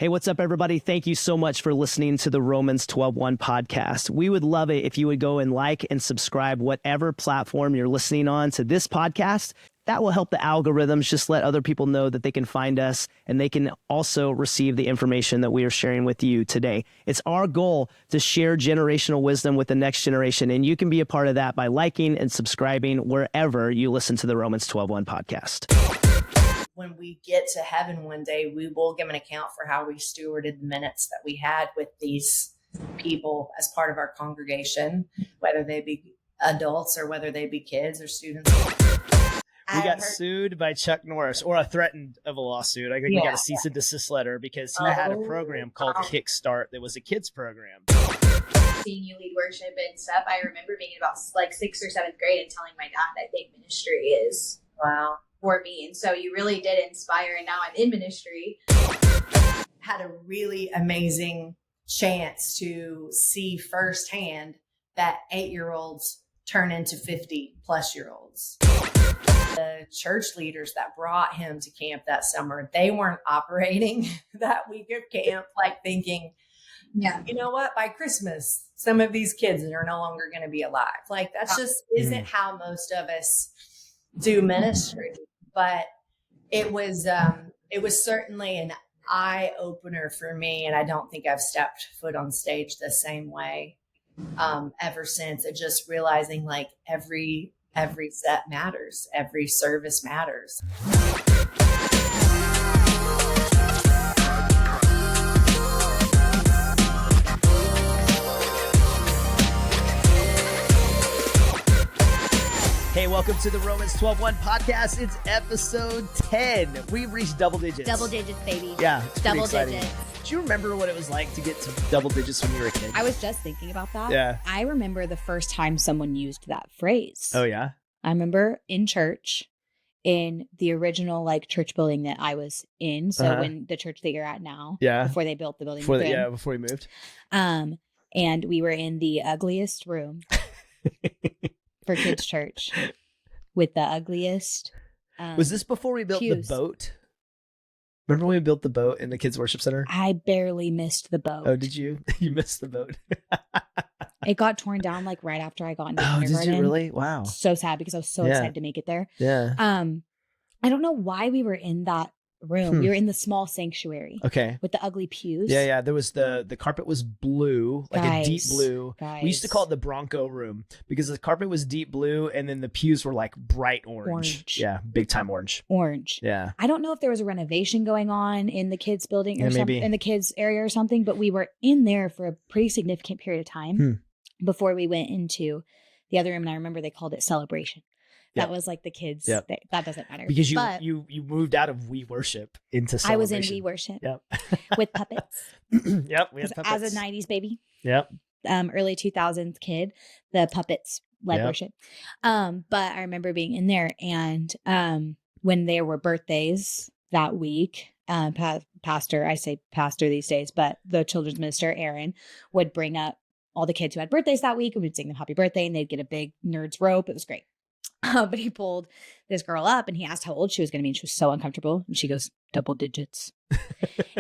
Hey, what's up, everybody? Thank you so much for listening to the Romans12One podcast. We would love it if you would go and like and subscribe whatever platform you're listening on to this podcast. That will help the algorithms just let other people know that they can find us, and they can also receive the information that we are sharing with you today. It's our goal to share generational wisdom with the next generation, and you can be a part of that by liking and subscribing wherever you listen to the Romans12One podcast. When we get to heaven one day, we will give an account for how we stewarded the minutes that we had with these people as part of our congregation, whether they be adults or whether they be kids or students. We got sued by Chuck Norris, or threatened of a lawsuit. I think we got a cease and desist letter because he had a program called Kickstart that was a kids program. Seeing you lead worship and stuff, I remember being about like 6th or 7th grade and telling my dad, I think ministry is for me. And so you really did inspire, and now I'm in ministry. Had a really amazing chance to see firsthand that 8-year-olds turn into 50-plus-year-olds. The church leaders that brought him to camp that summer, they weren't operating that week of camp like thinking, you know what, by Christmas, some of these kids are no longer going to be alive. Like that's just isn't how most of us do ministry. But it was certainly an eye opener for me. And I don't think I've stepped foot on stage the same way ever since. It just realizing like every set matters. Every service matters. Hey, welcome to the Romans12One podcast. It's episode 10. We've reached double digits. Double digits, baby. Yeah, it's double exciting. digits. Do you remember what it was like to get to double digits when you were a kid? I was just thinking about that. Yeah. I remember the first time someone used that phrase. Oh, yeah? I remember in church, in the original like church building that I was in. So when the church that you're at now, before they built the building. Before we moved. And we were in the ugliest room for kids' church with the ugliest. Was this before we built pews. The boat? Remember when we built the boat in the Kids Worship Center? I barely missed the boat. Oh, did you? You missed the boat. It got torn down like right after I got into kindergarten. Did you really? Wow. So sad because I was so excited to make it there. Yeah. I don't know why we were in that room. We were in the small sanctuary. Okay. With the ugly pews. Yeah. There was the carpet was blue, like a deep blue. We used to call it the Bronco room because the carpet was deep blue and then the pews were like bright orange. Yeah, big time orange. Yeah. I don't know if there was a renovation going on in the kids building or something, in the kids area or something, but we were in there for a pretty significant period of time before we went into the other room. And I remember they called it Celebration. That was like the kids. That doesn't matter. Because you moved out of We Worship into Celebration. I was in We Worship. With puppets. We had puppets. As a 90s baby. Early 2000s kid, the puppets led worship. But I remember being in there, and when there were birthdays that week, pastor, I say pastor these days, but the children's minister, Aaron, would bring up all the kids who had birthdays that week, and we'd sing them happy birthday, and they'd get a big nerd's rope. It was great. But he pulled this girl up and he asked how old she was going to be. And she was so uncomfortable. And she goes, double digits.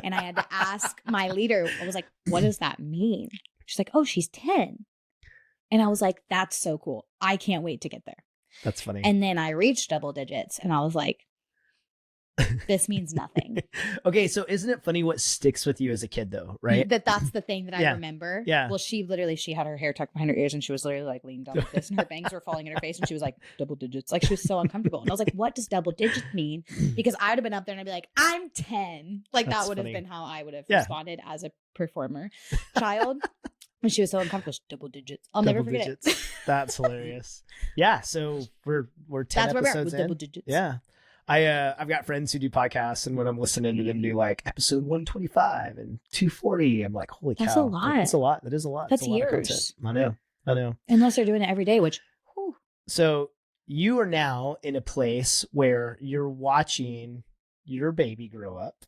And I had to ask my leader, I was like, what does that mean? She's like, oh, she's 10. And I was like, that's so cool. I can't wait to get there. That's funny. And then I reached double digits and I was like, this means nothing. Okay, so isn't it funny what sticks with you as a kid though, right? That's the thing that I remember. Yeah. Well, she had her hair tucked behind her ears and she was literally like leaning down like this and her bangs were falling in her face and she was like, double digits. Like she was so uncomfortable. And I was like, what does double digits mean? Because I would have been up there and I'd be like, I'm 10. Like that would have been how I would have responded as a performer child. And she was so uncomfortable. Double digits. I'll never forget it. That's hilarious. Yeah. So we're 10 episodes in. Double digits. Yeah. I've got friends who do podcasts, and when I'm listening to them do like episode 125 and 240, I'm like, holy cow. That's a lot. That's a lot. That is a lot. That's a lot years. I know. Unless they're doing it every day, which. Whew. So you are now in a place where you're watching your baby grow up,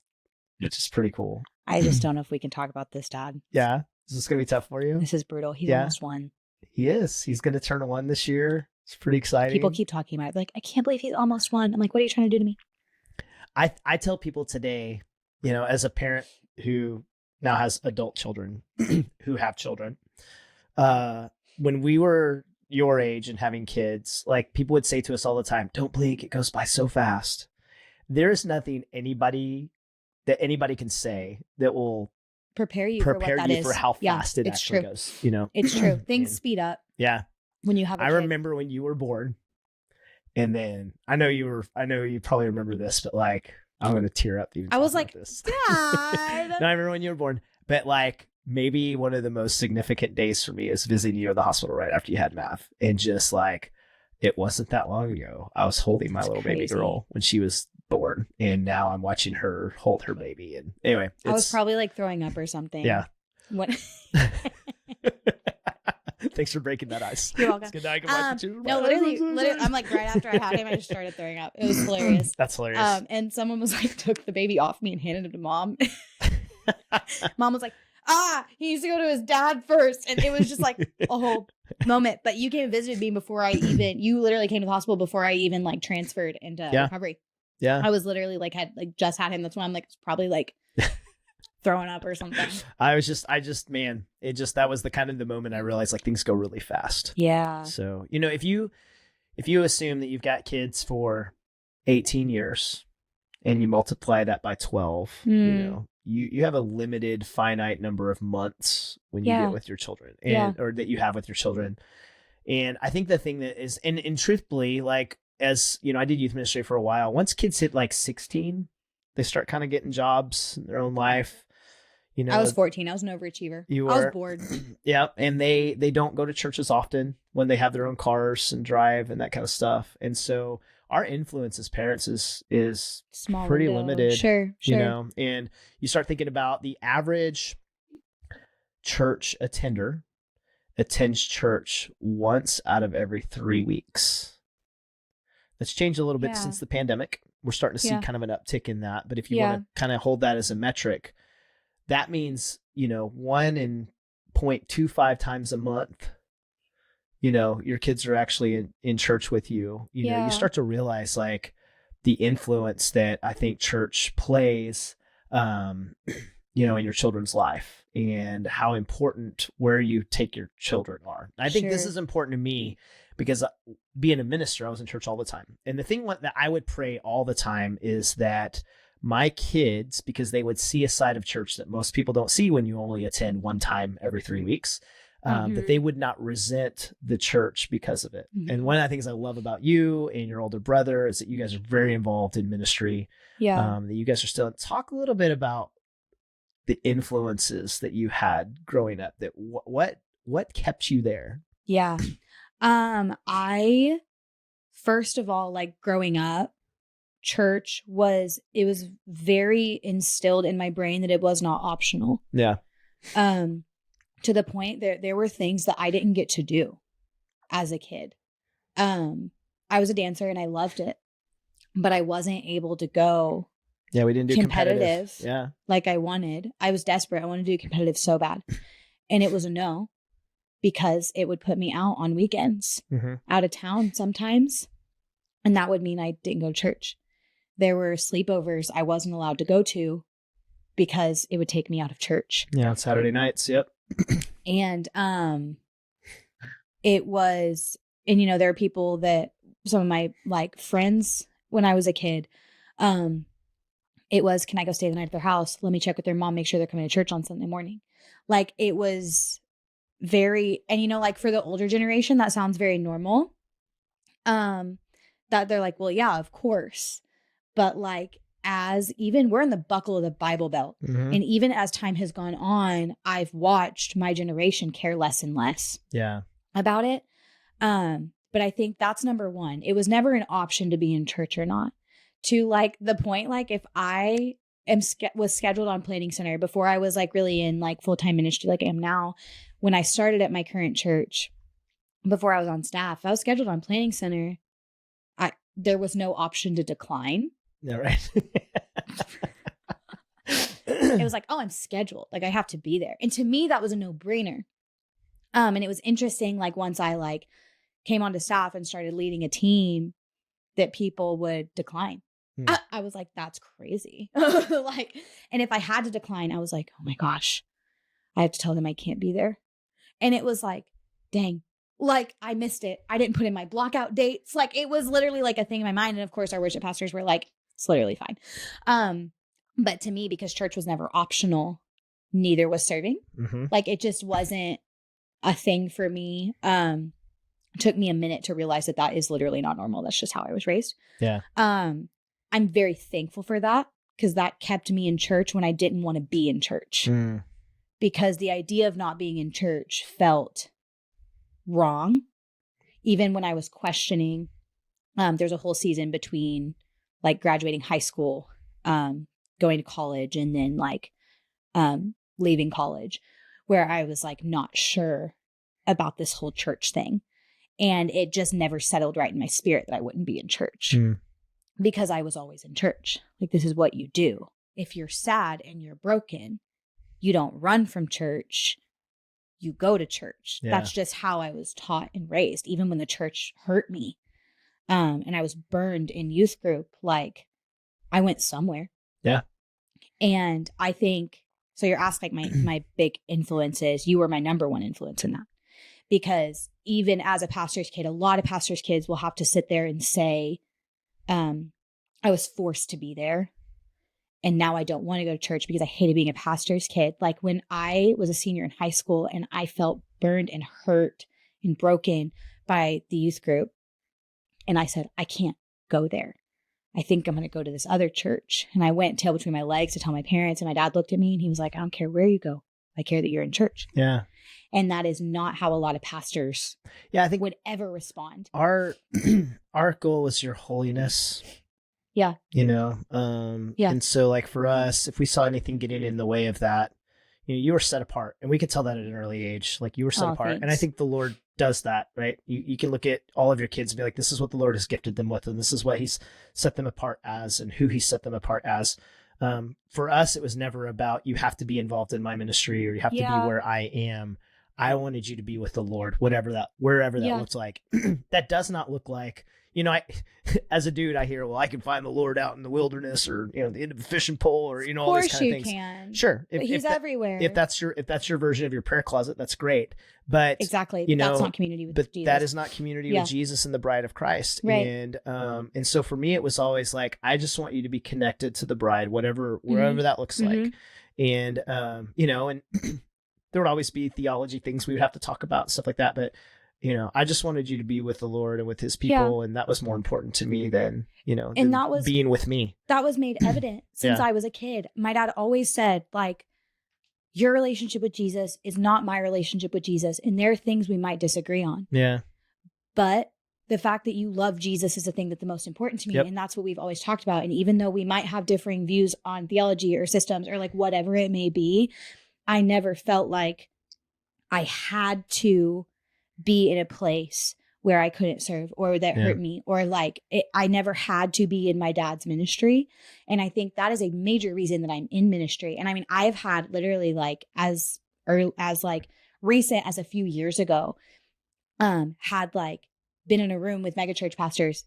which is pretty cool. I just don't know if we can talk about this, Dad. Yeah. Is this going to be tough for you? This is brutal. He's almost 1. He is. He's going to turn 1 this year. It's pretty exciting. People keep talking about it. Like, I can't believe he's almost 1. I'm like, what are you trying to do to me? I tell people today, as a parent who now has adult children who have children. When we were your age and having kids, like people would say to us all the time, don't blink, it goes by so fast. There's nothing anybody can say that will prepare you for what that is. For how fast it actually goes. You know, it's true. Things speed up. Yeah. When you have a I kid. remember when you were born, and then I know you probably remember this, but like I'm going to tear up even. I was like, this. Dad. No, I remember when you were born, but like maybe one of the most significant days for me is visiting you at the hospital right after you had math, and just like it wasn't that long ago. I was holding my little baby girl when she was born, and now I'm watching her hold her baby. And anyway, I was probably like throwing up or something. Yeah. What? Thanks for breaking that ice. You're welcome. It's good. I can watch the no, literally, I'm like right after I had him, I just started throwing up. It was hilarious. That's hilarious. And someone was like, took the baby off me and handed him to mom. Mom was like, he needs to go to his dad first. And it was just like a whole moment. But you came and visited me before you literally came to the hospital before I even like transferred into recovery. Yeah. I was literally like, just had him. That's when I'm like, it's probably like throwing up or something. Man, that was the kind of the moment I realized like things go really fast. Yeah. So, you know, if you assume that you've got kids for 18 years and you multiply that by 12, you know, you have a limited finite number of months when you get with your children or that you have with your children. And I think the thing that is, and truthfully, like, as you know, I did youth ministry for a while. Once kids hit like 16, they start kind of getting jobs in their own life. You know, I was 14. I was an overachiever. You were? I was bored. Yeah. And they don't go to churches often when they have their own cars and drive and that kind of stuff. And so our influence as parents is small, pretty limited. Sure. You know, and you start thinking about the average church attender attends church once out of every 3 weeks. That's changed a little bit since the pandemic. We're starting to see kind of an uptick in that. But if you want to kind of hold that as a metric, that means, you know, 1.25 times a month, you know, your kids are actually in church with you. You know, you start to realize like the influence that I think church plays, you know, in your children's life and how important where you take your children are. I think this is important to me because being a minister, I was in church all the time. And the thing that I would pray all the time is that my kids, because they would see a side of church that most people don't see when you only attend one time every 3 weeks, that they would not resent the church because of it. And one of the things I love about you and your older brother is that you guys are very involved in ministry. That you guys are still. Talk a little bit about the influences that you had growing up. That what kept you there? Yeah. I first of all, like growing up, church was very instilled in my brain that it was not optional. Yeah. To the point that there were things that I didn't get to do as a kid. I was a dancer and I loved it, but I wasn't able to go. Yeah, we didn't do competitive. Yeah. Like I wanted. I was desperate. I wanted to do competitive so bad. And it was a no because it would put me out on weekends, out of town sometimes. And that would mean I didn't go to church. There were sleepovers I wasn't allowed to go to because it would take me out of church. Yeah, Saturday nights. Yep. And it was, and you know, there are people that some of my like friends when I was a kid, it was, can I go stay the night at their house? Let me check with their mom, make sure they're coming to church on Sunday morning. Like it was very, and you know, like for the older generation, that sounds very normal. That they're like, well, yeah, of course. But like, as even we're in the buckle of the Bible Belt. And even as time has gone on, I've watched my generation care less and less about it. But I think that's number one. It was never an option to be in church or not. To like the point, like if I was scheduled on planning center before I was like really in like full-time ministry like I am now, when I started at my current church, before I was on staff, if I was scheduled on planning center, there was no option to decline. Yeah, right. It was like, oh, I'm scheduled. Like I have to be there. And to me, that was a no-brainer. And it was interesting, like once I like came onto staff and started leading a team, that people would decline. I was like, that's crazy. Like, and if I had to decline, I was like, oh my gosh, I have to tell them I can't be there. And it was like, dang, like I missed it. I didn't put in my block out dates. Like it was literally like a thing in my mind. And of course our worship pastors were like, it's literally fine. But to me, because church was never optional, neither was serving. Like it just wasn't a thing for me. It took me a minute to realize that that is literally not normal. That's just how I was raised. Yeah. I'm very thankful for that because that kept me in church when I didn't want to be in church. Because the idea of not being in church felt wrong. Even when I was questioning, there's a whole season between like graduating high school, going to college, and then like leaving college, where I was like not sure about this whole church thing. And it just never settled right in my spirit that I wouldn't be in church because I was always in church. Like, this is what you do. If you're sad and you're broken, you don't run from church. You go to church. Yeah. That's just how I was taught and raised, even when the church hurt me. And I was burned in youth group. Like, I went somewhere. Yeah. And I think, so you're asked like my big influences. You were my number one influence in that. Because even as a pastor's kid, a lot of pastors' kids will have to sit there and say, I was forced to be there. And now I don't want to go to church because I hated being a pastor's kid. Like when I was a senior in high school and I felt burned and hurt and broken by the youth group. And I said, I can't go there. I think I'm going to go to this other church. And I went tail between my legs to tell my parents. And my dad looked at me and he was like, I don't care where you go. I care that you're in church. Yeah. And that is not how a lot of pastors I think would ever respond. Our goal was your holiness. Yeah. You know? Yeah. And so like for us, if we saw anything getting in the way of that, you know, you were set apart, and we could tell that at an early age, like you were set apart. Thanks. And I think the Lord does that, right? You can look at all of your kids and be like, this is what the Lord has gifted them with, and this is what he's set them apart as, and who he set them apart as. For us, it was never about, you have to be involved in my ministry, or you have to be where I am. I wanted you to be with the Lord, wherever that looks like. That does not look like, you know, as a dude, I hear, well, I can find the Lord out in the wilderness, or, you know, the end of a fishing pole, or, you know, all these kind of things. Of course you can. Sure. But he's everywhere. If that's your version of your prayer closet, that's great. But exactly, you know, that's not community with Jesus. That is not community with Jesus and the bride of Christ. Right. And so for me, it was always like, I just want you to be connected to the bride, wherever that looks like. And, you know, and there would always be theology things we would have to talk about, stuff like that. But, you know, I just wanted you to be with the Lord and with his people. And that was more important to me than, you know, and that was being with me. That was made evident since I was a kid. My dad always said, like, your relationship with Jesus is not my relationship with Jesus. And there are things we might disagree on. Yeah. But the fact that you love Jesus is the thing that's the most important to me. Yep. And that's what we've always talked about. And even though we might have differing views on theology or systems or like whatever it may be, I never felt like I had to be in a place where I couldn't serve or that hurt me, or like I never had to be in my dad's ministry. And I think that is a major reason that I'm in ministry. And I mean, I've had literally like as like recent as a few years ago, had like been in a room with megachurch pastors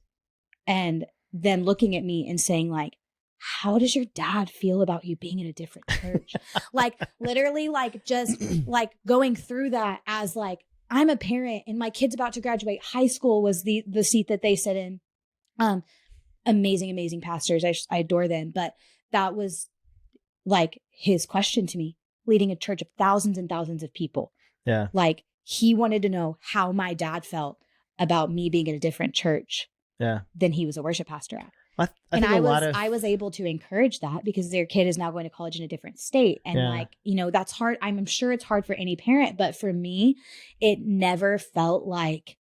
and them looking at me and saying like, how does your dad feel about you being in a different church? Like literally like just like going through that as like, I'm a parent and my kid's about to graduate high school was the seat that they sit in. Amazing pastors. I adore them. But that was like his question to me, leading a church of thousands and thousands of people. Yeah. Like he wanted to know how my dad felt about me being in a different church than he was a worship pastor at. I was able to encourage that because their kid is now going to college in a different state. And like, you know, that's hard. I'm sure it's hard for any parent, but for me, it never felt like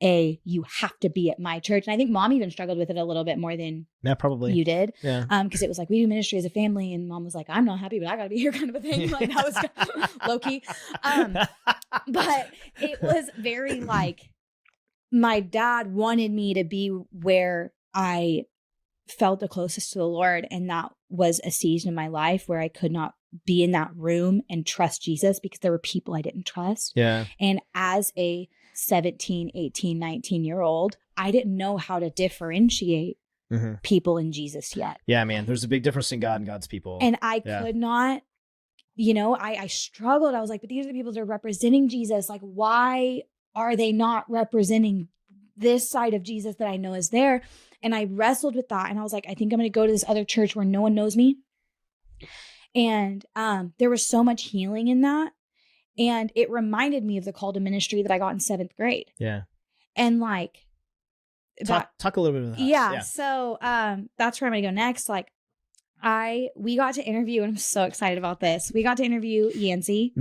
you have to be at my church. And I think mom even struggled with it a little bit more than probably you did. Yeah. Cause it was like, we do ministry as a family and mom was like, I'm not happy, but I gotta be here kind of a thing. Like that was low key. But it was very like, my dad wanted me to be where I felt the closest to the Lord. And that was a season in my life where I could not be in that room and trust Jesus because there were people I didn't trust. Yeah. And as a 17, 18, 19-year-old, I didn't know how to differentiate people in Jesus yet. Yeah, man. There's a big difference in God and God's people. And I could not, I struggled. I was like, but these are the people that are representing Jesus. Like, why are they not representing this side of Jesus that I know is there? And I wrestled with that. And I was like, I think I'm going to go to this other church where no one knows me. And there was so much healing in that. And it reminded me of the call to ministry that I got in 7th grade. Yeah. And like, talk a little bit about that. Yeah. So that's where I'm going to go next. Like, we got to interview, and I'm so excited about this. We got to interview Yancy,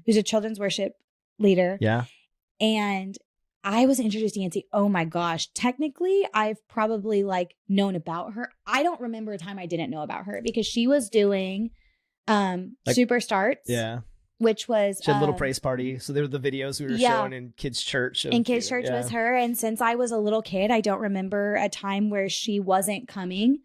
who's a children's worship leader. Yeah. And I was introduced to Yancy. Oh my gosh. Technically, I've probably like known about her. I don't remember a time I didn't know about her because she was doing Super Starts. Yeah. Which was she had a little praise party. So there were the videos we were showing in kids' church. In kids' church was her. And since I was a little kid, I don't remember a time where she wasn't coming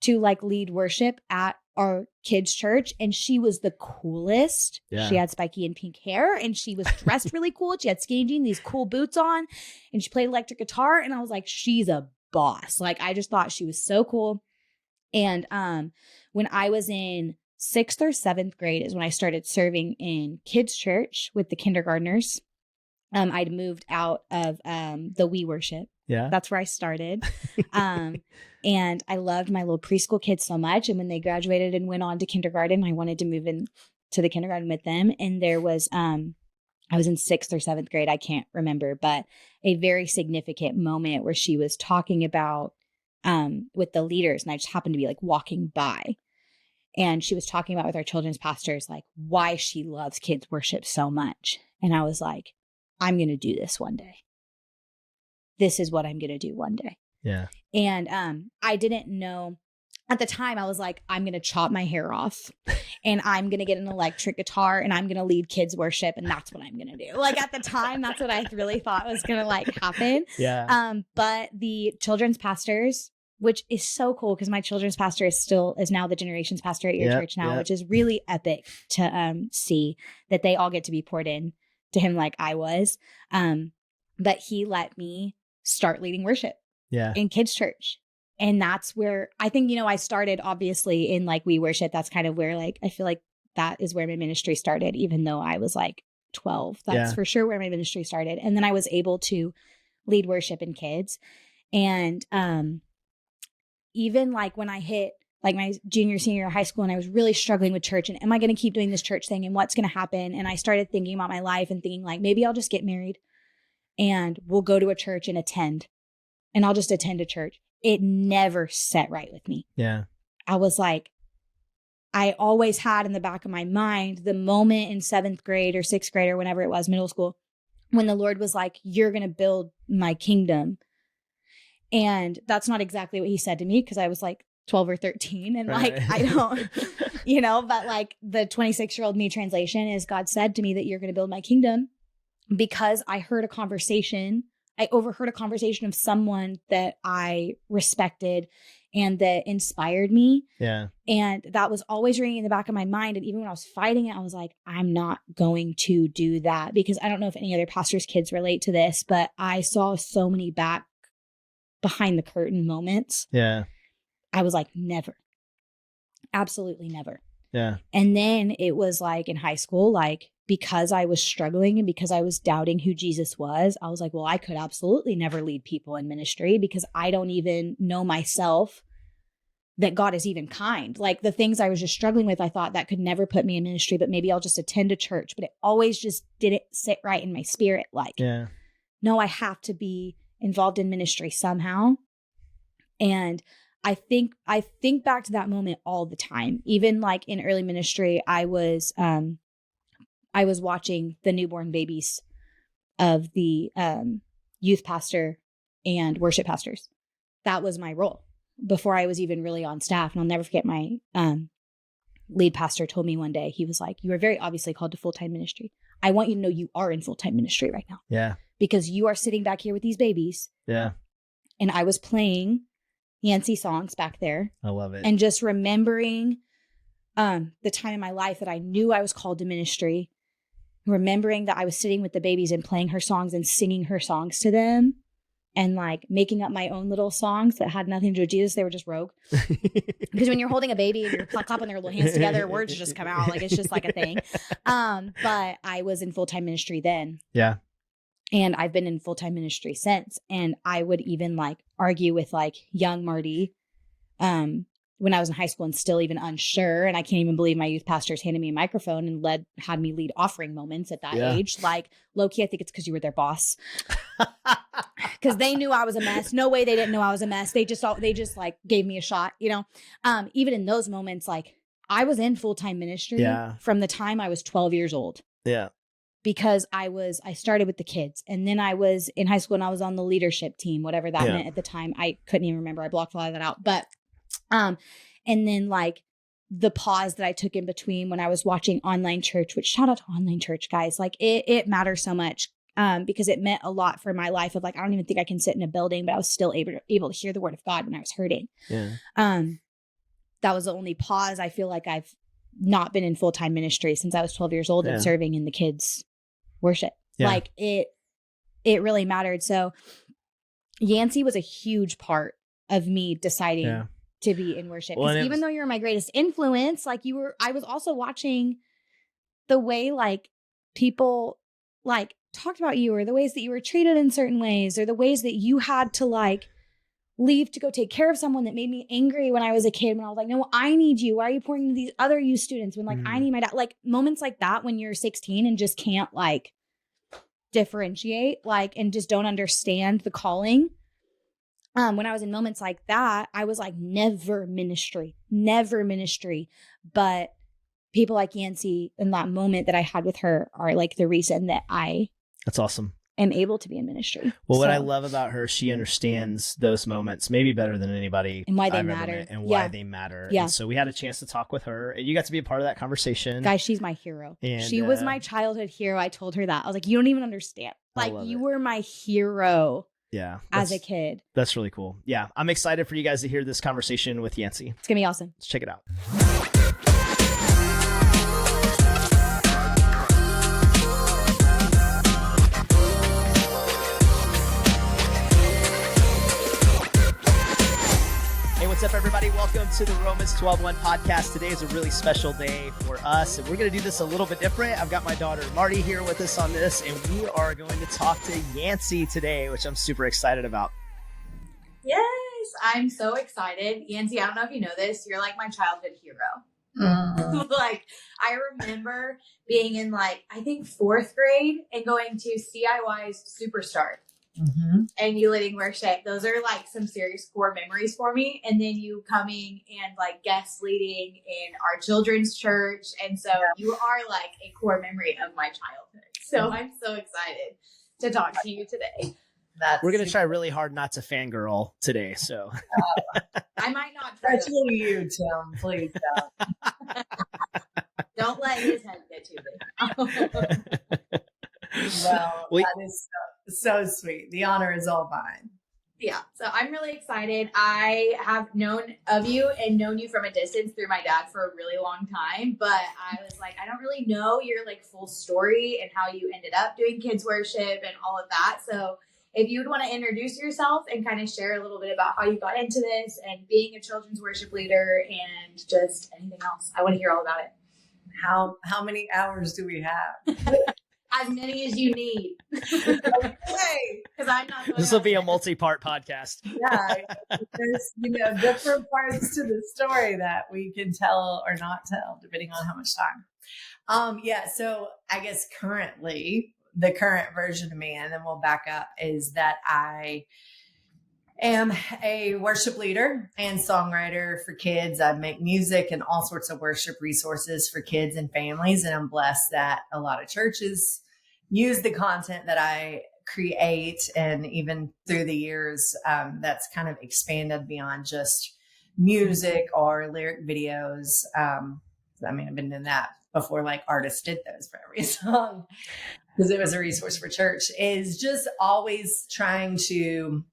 to like lead worship at our kids' church. And she was the coolest. Yeah. She had spiky and pink hair and she was dressed really cool. She had skinny jeans, these cool boots on, and she played electric guitar. And I was like, she's a boss. Like, I just thought she was so cool. And when I was in 6th or 7th grade is when I started serving in kids' church with the kindergartners. I'd moved out of the We Worship. Yeah. That's where I started. And I loved my little preschool kids so much. And when they graduated and went on to kindergarten, I wanted to move in to the kindergarten with them. And there was, I was in 6th or 7th grade. I can't remember, but a very significant moment where she was talking about with the leaders. And I just happened to be like walking by. And she was talking about with our children's pastors, like why she loves kids worship so much. And I was like, I'm going to do this one day. This is what I'm going to do one day. Yeah. And I didn't know at the time. I was like, I'm going to chop my hair off and I'm going to get an electric guitar and I'm going to lead kids worship. And that's what I'm going to do. Like at the time, that's what I really thought was going to like happen. Yeah. But the children's pastors, which is so cool because my children's pastor is now the generations pastor at your church now, which is really epic to see that they all get to be poured in to him like I was. But he let me start leading worship in kids' church. And that's where I think, I started obviously in like We Worship. That's kind of where like, I feel like that is where my ministry started, even though I was like 12. That's for sure where my ministry started. And then I was able to lead worship in kids. And, even like when I hit like my junior, senior high school and I was really struggling with church and am I going to keep doing this church thing and what's going to happen? And I started thinking about my life and thinking like, maybe I'll just get married and we'll go to a church and attend and I'll just attend a church. It never set right with me. Yeah. I was like, I always had in the back of my mind the moment in 7th grade or 6th grade or whenever it was, middle school, when the Lord was like, you're going to build my kingdom. And that's not exactly what he said to me because I was like 12 or 13 and like, I don't, but like the 26-year-old me translation is God said to me that you're going to build my kingdom because I overheard a conversation of someone that I respected and that inspired me. Yeah. And that was always ringing in the back of my mind. And even when I was fighting it, I was like, I'm not going to do that because I don't know if any other pastors' kids relate to this, but I saw so many behind the curtain moments. Yeah. I was like, never. Absolutely never. Yeah. And then it was like in high school, like because I was struggling and because I was doubting who Jesus was, I was like, well, I could absolutely never lead people in ministry because I don't even know myself that God is even kind. Like the things I was just struggling with, I thought that could never put me in ministry, but maybe I'll just attend a church. But it always just didn't sit right in my spirit. Like, no, I have to be involved in ministry somehow. And I think back to that moment all the time. Even like in early ministry, I was watching the newborn babies of the youth pastor and worship pastors. That was my role before I was even really on staff. And I'll never forget my lead pastor told me one day, he was like, you are very obviously called to full-time ministry. I want you to know you are in full-time ministry right now. Yeah. Because you are sitting back here with these babies. Yeah. And I was playing Yancy songs back there. I love it. And just remembering the time in my life that I knew I was called to ministry, remembering that I was sitting with the babies and playing her songs and singing her songs to them. and like making up my own little songs that had nothing to do with Jesus. They were just rogue. Because when you're holding a baby and you're clapping their little hands together, words just come out. Like, it's just like a thing. But I was in full-time ministry then. Yeah. And I've been in full-time ministry since. And I would even like argue with like young Marty when I was in high school and still even unsure. And I can't even believe my youth pastors handed me a microphone and had me lead offering moments at that age. Like, low-key, I think it's because you were their boss. Because they knew I was a mess. No way they didn't know I was a mess. They just like gave me a shot, you know? Even in those moments, like I was in full-time ministry from the time I was 12 years old. Yeah. Because I started with the kids, and then I was in high school and I was on the leadership team, whatever that meant at the time. I couldn't even remember. I blocked a lot of that out. But, and then like the pause that I took in between when I was watching online church, which shout out to online church, guys. Like it matters so much, because it meant a lot for my life of like, I don't even think I can sit in a building, but I was still able to hear the word of God when I was hurting. Yeah. That was the only pause. I feel like I've not been in full-time ministry since I was 12 years old and serving in the kids' worship. Like it really mattered. So Yancy was a huge part of me deciding to be in worship. Because even though you're my greatest influence, like I was also watching the way like people like talked about you, or the ways that you were treated in certain ways, or the ways that you had to like leave to go take care of someone that made me angry when I was a kid, when I was like, no, I need you. Why are you pouring to these other youth students when like I need my dad? Like moments like that when you're 16 and just can't like differentiate, like, and just don't understand the calling. When I was in moments like that, I was like, never ministry. But people like Yancy in that moment that I had with her are like the reason that That's awesome. am able to be in ministry. Well, what I love about her, she understands those moments maybe better than anybody, and why they matter, and why they matter. Yeah. And so we had a chance to talk with her, and you got to be a part of that conversation. Guys, she's my hero. And, she was my childhood hero. I told her that. I was like, you don't even understand. Like, you were my hero. Yeah. As a kid. That's really cool. Yeah. I'm excited for you guys to hear this conversation with Yancy. It's going to be awesome. Let's check it out. What's up, everybody? Welcome to the Romans12One podcast. Today is a really special day for us, and we're going to do this a little bit different. I've got my daughter Marty here with us on this, and we are going to talk to Yancy today, which I'm super excited about. Yes, I'm so excited. Yancy, I don't know if you know this, you're like my childhood hero. Like, I remember being in like, I think 4th grade and going to CIY's Superstar. And you leading worship. Those are like some serious core memories for me. And then you coming and like guest leading in our children's church. And so you are like a core memory of my childhood. So I'm so excited to talk to you today. We're going to try really hard not to fangirl today. So I might not try. Especially you, Tim. Please don't. Don't let his head get too big. Well, that is so sweet. The honor is all mine. Yeah. So I'm really excited. I have known of you and known you from a distance through my dad for a really long time, but I was like, I don't really know your like full story and how you ended up doing kids worship and all of that. So if you would want to introduce yourself and kind of share a little bit about how you got into this and being a children's worship leader and just anything else, I want to hear all about it. How many hours do we have? As many as you need. Okay. Because I'm not. This will be a multi-part podcast. Yeah, there's different parts to the story that we can tell or not tell depending on how much time. So I guess currently the current version of me, and then we'll back up, is that I am a worship leader and songwriter for kids. I make music and all sorts of worship resources for kids and families. And I'm blessed that a lot of churches use the content that I create. And even through the years, that's kind of expanded beyond just music or lyric videos. I've been doing that before, like artists did those for every song, because it was a resource for church, is just always trying to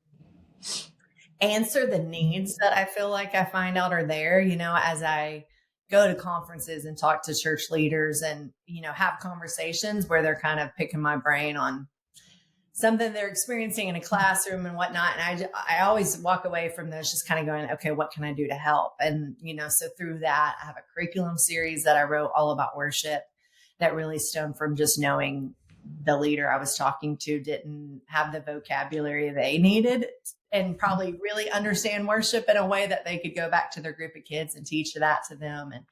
answer the needs that I feel like I find out are there, as I go to conferences and talk to church leaders and, have conversations where they're kind of picking my brain on something they're experiencing in a classroom and whatnot. And I always walk away from those just kind of going, okay, what can I do to help? And, so through that, I have a curriculum series that I wrote all about worship that really stemmed from just knowing the leader I was talking to didn't have the vocabulary they needed and probably really understand worship in a way that they could go back to their group of kids and teach that to them. And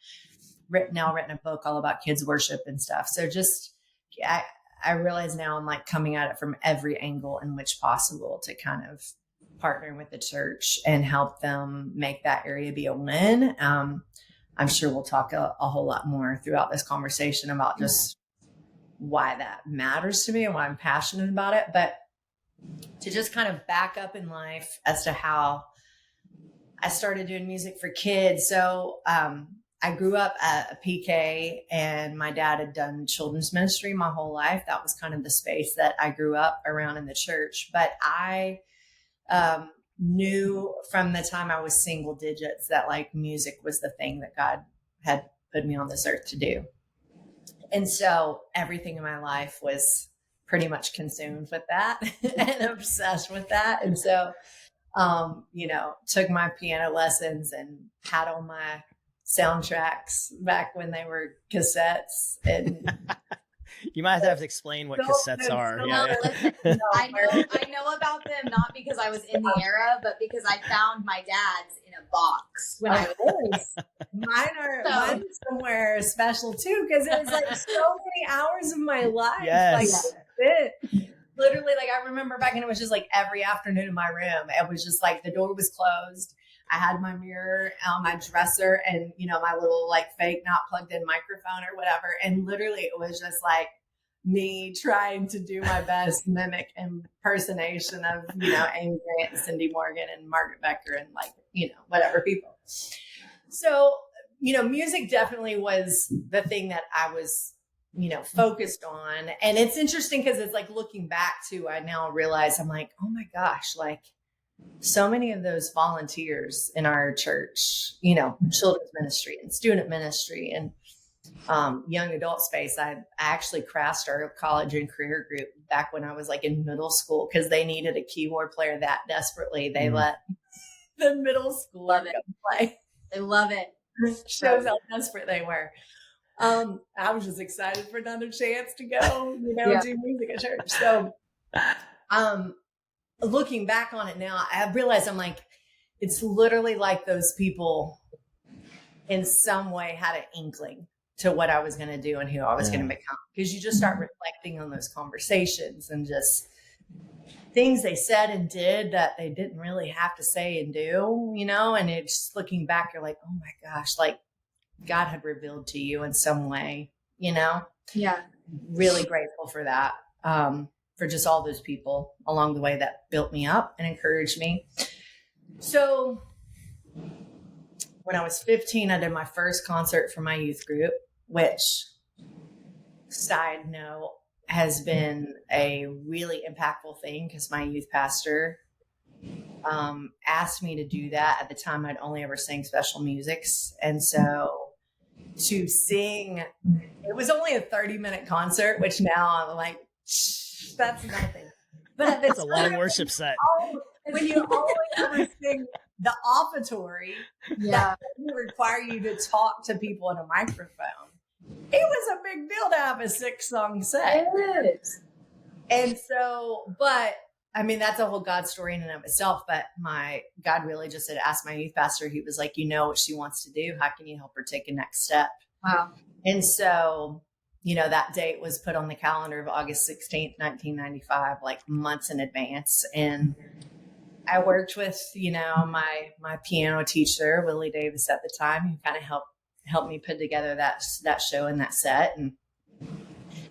written a book all about kids worship and stuff. So I realize now I'm like coming at it from every angle in which possible to kind of partner with the church and help them make that area be a win. I'm sure we'll talk a whole lot more throughout this conversation about just why that matters to me and why I'm passionate about it. But to just kind of back up in life as to how I started doing music for kids. So, I grew up at a PK and my dad had done children's ministry my whole life. That was kind of the space that I grew up around in the church. But I knew from the time I was single digits that like music was the thing that God had put me on this earth to do. And so everything in my life was pretty much consumed with that and obsessed with that. And so, took my piano lessons and had all my soundtracks back when they were cassettes. And you might have to explain what cassettes are. Listen, I know about them not because I was in the era, but because I found my dad's in a box when I was. Mine are somewhere special too, because it was like so many hours of my life. Yes. Like literally, like I remember back, and it was just like every afternoon in my room. It was just like the door was closed. I had my mirror on my dresser and, my little like fake not plugged in microphone or whatever. And literally it was just like me trying to do my best mimic impersonation of, Amy Grant, Cindy Morgan and Margaret Becker and like, whatever people. So, music definitely was the thing that I was, focused on. And it's interesting because it's like looking back to, I now realize I'm like, oh my gosh, like, so many of those volunteers in our church, children's ministry and student ministry and young adult space. I actually crashed our college and career group back when I was like in middle school because they needed a keyboard player that desperately. They let the middle school play. They love it. Shows how desperate they were. I was just excited for another chance to go, do music at church. So, looking back on it now, I realize I'm like, it's literally like those people in some way had an inkling to what I was going to do and who I was going to become. Because you just start reflecting on those conversations and just things they said and did that they didn't really have to say and do, and it's just looking back, you're like, oh my gosh, like God had revealed to you in some way, Yeah. Really grateful for that. For just all those people along the way that built me up and encouraged me. So when I was 15, I did my first concert for my youth group, which, side note, has been a really impactful thing because my youth pastor asked me to do that. At the time, I'd only ever sang special musics. And so to sing, it was only a 30-minute concert, which now I'm like, that's nothing. But it's a long worship set. When you only ever sing the offertory, that would require you to talk to people in a microphone. It was a big deal to have a 6-song set. It is. And so, but I mean, that's a whole God story in and of itself. But God really just had asked my youth pastor, he was like, what she wants to do. How can you help her take a next step? Wow. And so, that date was put on the calendar of August 16th, 1995, like months in advance. And I worked with, my piano teacher, Willie Davis at the time, who kind of helped me put together that show and that set.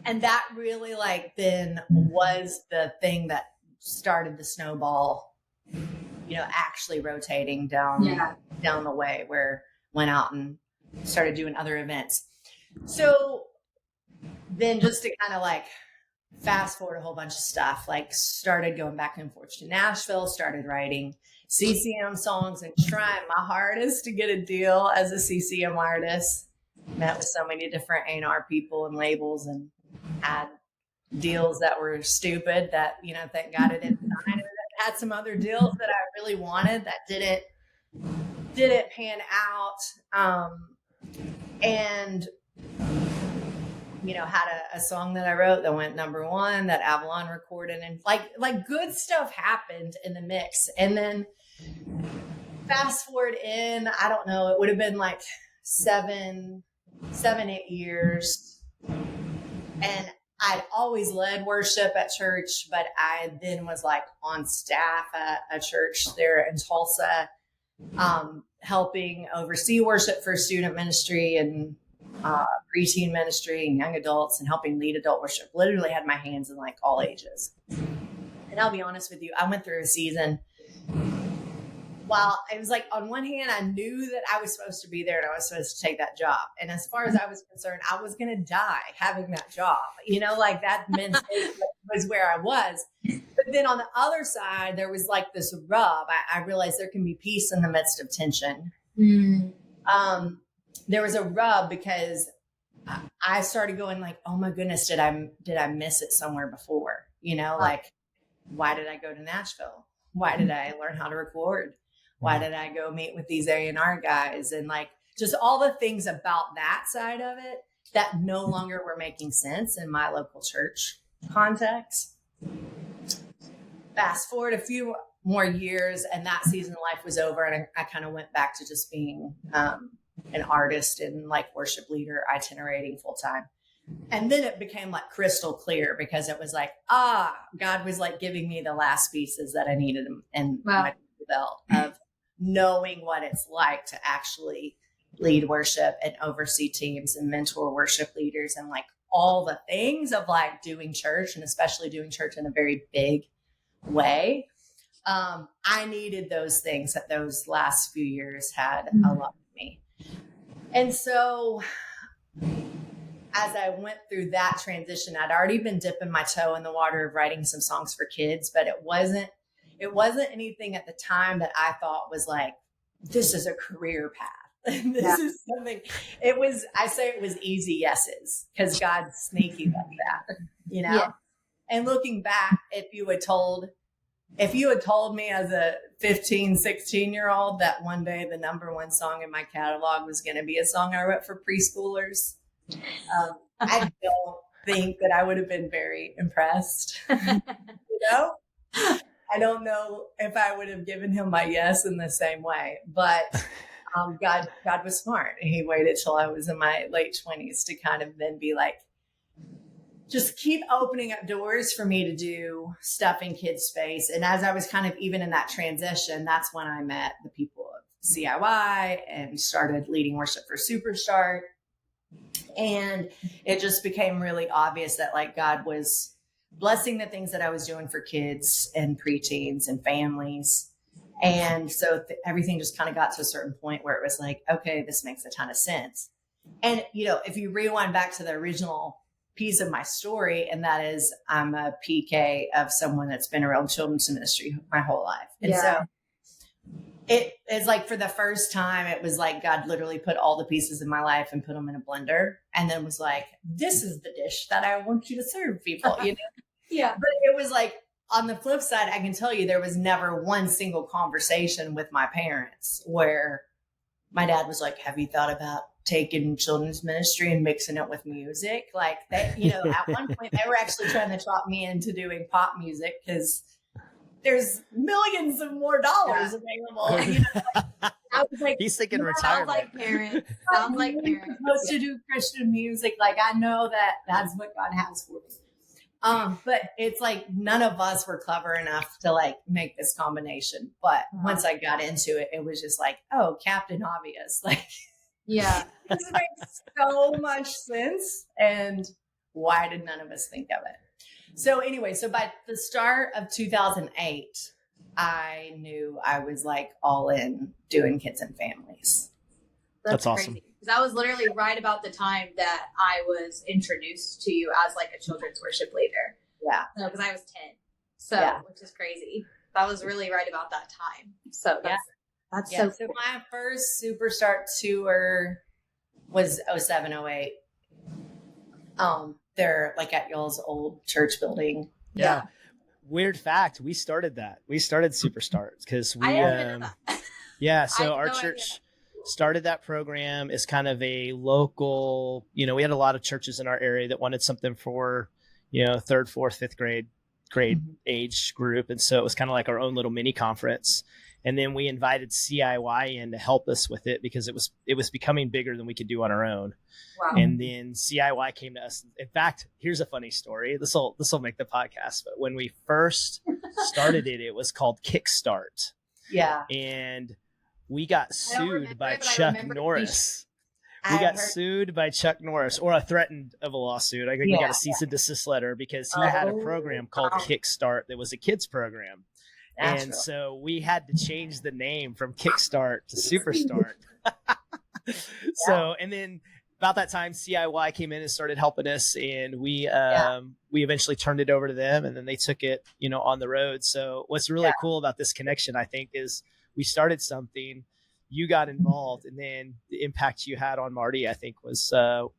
And that really then was the thing that started the snowball, actually rotating down the way, where went out and started doing other events. So then just to kind of fast forward a whole bunch of stuff, started going back and forth to Nashville, started writing CCM songs and trying my hardest to get a deal as a CCM artist. Met with so many different A&R people and labels and had deals that were stupid that, you know, thank God I didn't sign. I had some other deals that I really wanted that didn't pan out. And, you know, had a song that I wrote that went #1 that Avalon recorded, and like good stuff happened in the mix. And then fast forward in, I don't know, it would have been like 7, 8 years. And I'd always led worship at church, but I then was like on staff at a church there in Tulsa, helping oversee worship for student ministry and preteen ministry and young adults, and helping lead adult worship. Literally had my hands in like all ages. And I'll be honest with you, I went through a season while it was like, on one hand, I knew that I was supposed to be there and I was supposed to take that job. And as far as I was concerned, I was going to die having that job, you know, like that mentality was where I was. But then on the other side, there was like this rub. I realized there can be peace in the midst of tension. There was a rub because I started going like, oh my goodness, did I miss it somewhere before? You know, like, why did I go to Nashville? Why did I learn how to record? Why did I go meet with these A&R guys? And like, just all the things about that side of it that no longer were making sense in my local church context. Fast forward a few more years, and that season of life was over. And I kind of went back to just being an artist and like worship leader, itinerating full time. And then it became like crystal clear, because it was like, God was like giving me the last pieces that I needed in my belt of knowing what it's like to actually lead worship and oversee teams and mentor worship leaders, and like all the things of like doing church, and especially doing church in a very big way. I needed those things that those last few years had a lot of me. And so as I went through that transition, I'd already been dipping my toe in the water of writing some songs for kids, but it wasn't anything at the time that I thought was like, this is a career path. This is something. I say it was easy yeses, because God's sneaky like that, you know? Yeah. And looking back, if you had told me as a 15, 16-year-old that one day the #1 song in my catalog was going to be a song I wrote for preschoolers, I don't think that I would have been very impressed. You know? I don't know if I would have given him my yes in the same way, but God was smart, and he waited till I was in my late 20s to kind of then be like, just keep opening up doors for me to do stuff in kids space. And as I was kind of even in that transition, that's when I met the people of CIY and started leading worship for Superstart. And it just became really obvious that like God was blessing the things that I was doing for kids and preteens and families. And so everything just kind of got to a certain point where it was like, okay, this makes a ton of sense. And, you know, if you rewind back to the original piece of my story, and that is I'm a PK of someone that's been around children's ministry my whole life. And so it is like, for the first time, it was like God literally put all the pieces in my life and put them in a blender, and then was like, this is the dish that I want you to serve people, you know? Yeah. But it was like, on the flip side, I can tell you there was never one single conversation with my parents where my dad was like, have you thought about taking children's ministry and mixing it with music? Like, they, you know, at one point they were actually trying to talk me into doing pop music, because there's millions of more dollars available. You know? I was like, he's thinking retirement. Sounds like parent. I'm supposed to do Christian music. Like, I know that that's what God has for me. But it's like none of us were clever enough to like make this combination. But once I got into it, it was just like, oh, Captain Obvious. Like, yeah, this makes so much sense. And why did none of us think of it? So anyway, so by the start of 2008, I knew I was like all in doing kids and families. That's awesome. Crazy. Because that was literally right about the time that I was introduced to you as like a children's worship leader. Yeah. No, because I was 10. So, which is crazy. That was really right about that time. So that's so cool. So my first Superstart tour was 07, 08. They're like at y'all's old church building. Yeah. Weird fact. We started that. We started Superstars because we, yeah. So our church started that program as kind of a local, we had a lot of churches in our area that wanted something for, third, fourth, fifth grade age group. And so it was kind of like our own little mini conference. And then we invited CIY in to help us with it because it was becoming bigger than we could do on our own. Wow. And then CIY came to us. In fact, here's a funny story. This will make the podcast. But when we first started it, it was called Kickstart. Yeah. And we got sued by Chuck Norris. We got sued by Chuck Norris, or threatened of a lawsuit. I think we got a cease and desist letter because he had a program called Kickstart that was a kids program. And so we had to change the name from Kickstart to Superstart. So, and then about that time, CIY came in and started helping us, and we eventually turned it over to them, and then they took it, on the road. So what's really cool about this connection, I think, is we started something, you got involved, and then the impact you had on Marty, I think, was a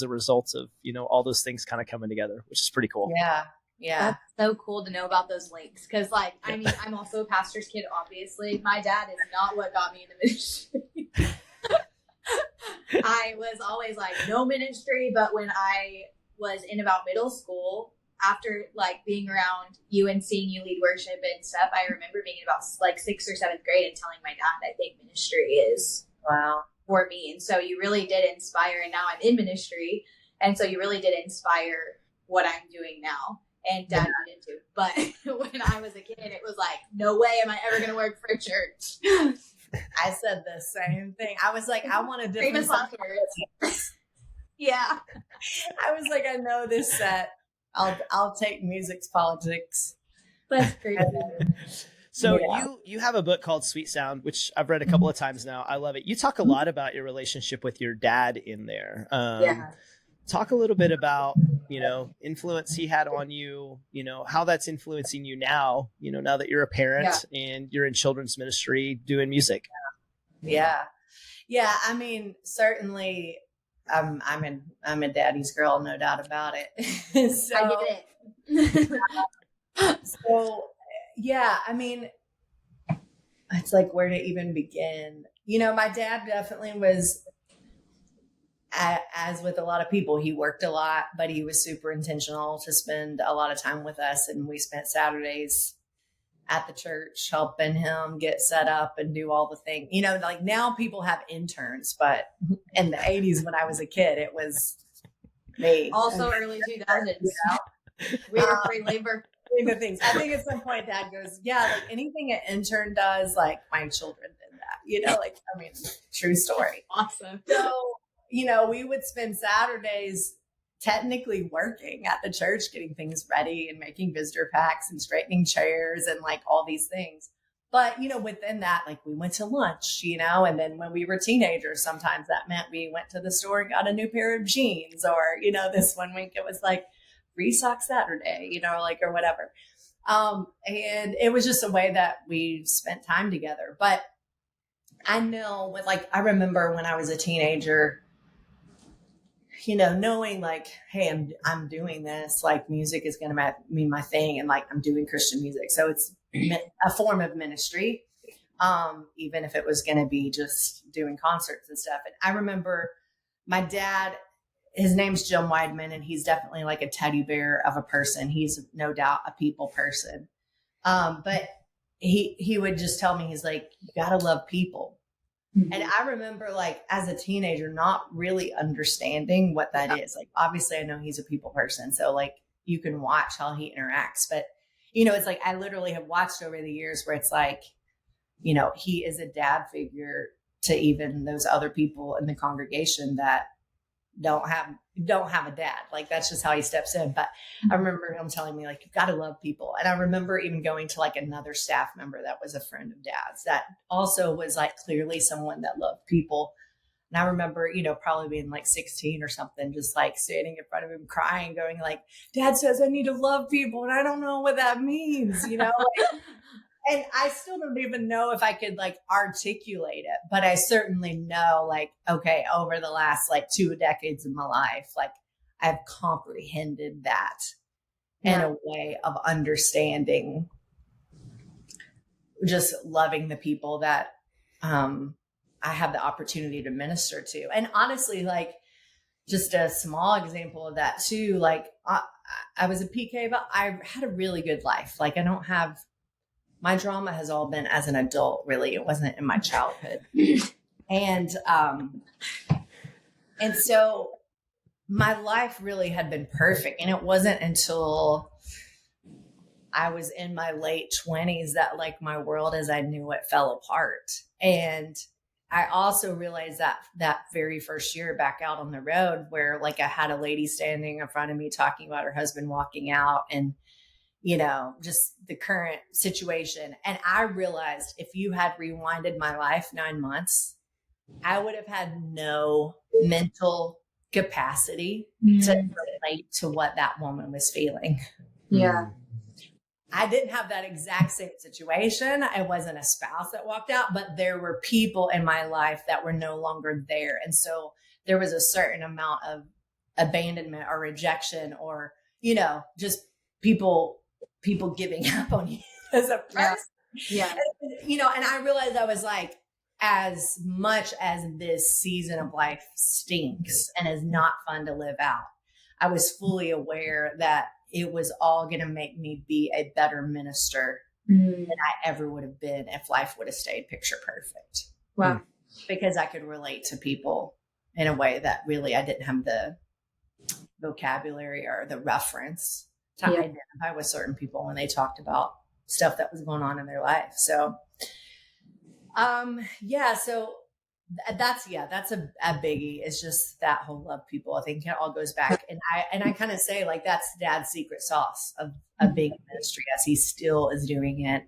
result of, all those things kind of coming together, which is pretty cool. Yeah. Yeah. That's so cool to know about those links. Cause I'm also a pastor's kid, obviously. My dad is not what got me into ministry. I was always like, no ministry. But when I was in about middle school, after like being around you and seeing you lead worship and stuff, I remember being in about like 6th or 7th grade and telling my dad, I think ministry is for me. And so you really did inspire. And now I'm in ministry. And so you really did inspire what I'm doing now. And dad needed to. But when I was a kid, it was like, no way am I ever going to work for a church. I said the same thing. I was like, I want a different Yeah. I was like, I know this set. I'll take music's politics. That's crazy. So you have a book called Sweet Sound, which I've read a couple of times now. I love it. You talk a lot about your relationship with your dad in there. Talk a little bit about, influence he had on you, how that's influencing you now, now that you're a parent and you're in children's ministry doing music. Yeah. Yeah. I mean, certainly I'm a daddy's girl, no doubt about it. So, I get it. So yeah, I mean, it's like where to even begin. My dad definitely was, as with a lot of people, he worked a lot, but he was super intentional to spend a lot of time with us. And we spent Saturdays at the church helping him get set up and do all the things. Like now people have interns, but in the 80s when I was a kid, it was me. Also early 2000s. We were free labor. The things. I think at some point dad goes, yeah, like anything an intern does, like my children did that, true story. Awesome. So, we would spend Saturdays technically working at the church, getting things ready and making visitor packs and straightening chairs and like all these things. But, within that, like we went to lunch, and then when we were teenagers, sometimes that meant we went to the store and got a new pair of jeans, or, this one week it was like free sock Saturday, or whatever. And it was just a way that we spent time together. But I know I remember when I was a teenager, knowing like, hey, I'm doing this, like music is going to be my thing. And like, I'm doing Christian music. So it's a form of ministry. Even if it was going to be just doing concerts and stuff. And I remember my dad, his name's Jim Weidman, and he's definitely like a teddy bear of a person. He's no doubt a people person. But he would just tell me, he's like, you got to love people. Mm-hmm. And I remember like as a teenager, not really understanding what that is. Like, obviously I know he's a people person. So like you can watch how he interacts, but it's like, I literally have watched over the years where it's like, he is a dad figure to even those other people in the congregation that don't have a dad. Like that's just how he steps in. But I remember him telling me like, you got to love people. And I remember even going to like another staff member that was a friend of dad's that also was like clearly someone that loved people. And I remember, probably being like 16 or something, just like standing in front of him crying, going like, Dad says I need to love people. And I don't know what that means, And I still don't even know if I could like articulate it, but I certainly know like, okay, over the last like 2 decades of my life, like I've comprehended that in a way of understanding, just loving the people that I have the opportunity to minister to. And honestly, like, just a small example of that too, like I was a PK, but I had a really good life. Like, I don't have, my drama has all been as an adult, really. It wasn't in my childhood. And so my life really had been perfect. And it wasn't until I was in my late 20s that, like, my world as I knew it fell apart. And I also realized that very first year back out on the road, where, like, I had a lady standing in front of me talking about her husband walking out, and, you know, just the current situation. And I realized if you had rewinded my life 9 months, I would have had no mental capacity to relate to what that woman was feeling. Yeah. I didn't have that exact same situation. I wasn't a spouse that walked out, but there were people in my life that were no longer there. And so there was a certain amount of abandonment or rejection, or, you know, just people giving up on you as a person. Yeah. And, you know, and I realized I was like, as much as this season of life stinks and is not fun to live out, I was fully aware that it was all going to make me be a better minister than I ever would have been if life would have stayed picture perfect. Wow. Because I could relate to people in a way that really I didn't have the vocabulary or the reference to identify with certain people when they talked about stuff that was going on in their life. So, so that's a biggie. It's just that whole love people. I think it all goes back. And I kind of say, like, that's Dad's secret sauce of being in ministry, as he still is doing it.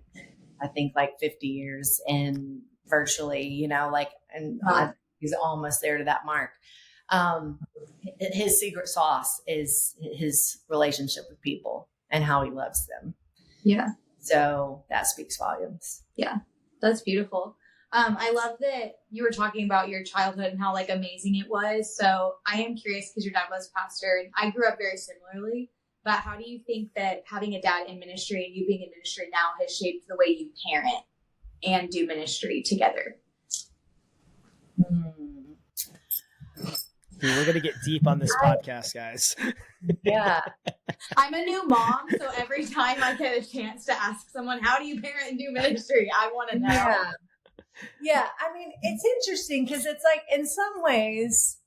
I think like 50 years and virtually, you know, like, and he's almost there to that mark. His secret sauce is his relationship with people and how he loves them. Yeah. So that speaks volumes. Yeah. That's beautiful. I love that you were talking about your childhood and how, like, amazing it was. So I am curious, because your dad was a pastor and I grew up very similarly, but how do you think that having a dad in ministry and you being in ministry now has shaped the way you parent and do ministry together? We're going to get deep on this podcast, guys. Yeah. I'm a new mom, so every time I get a chance to ask someone, how do you parent and do ministry? I want to know. Yeah. I mean, it's interesting because it's like, in some ways,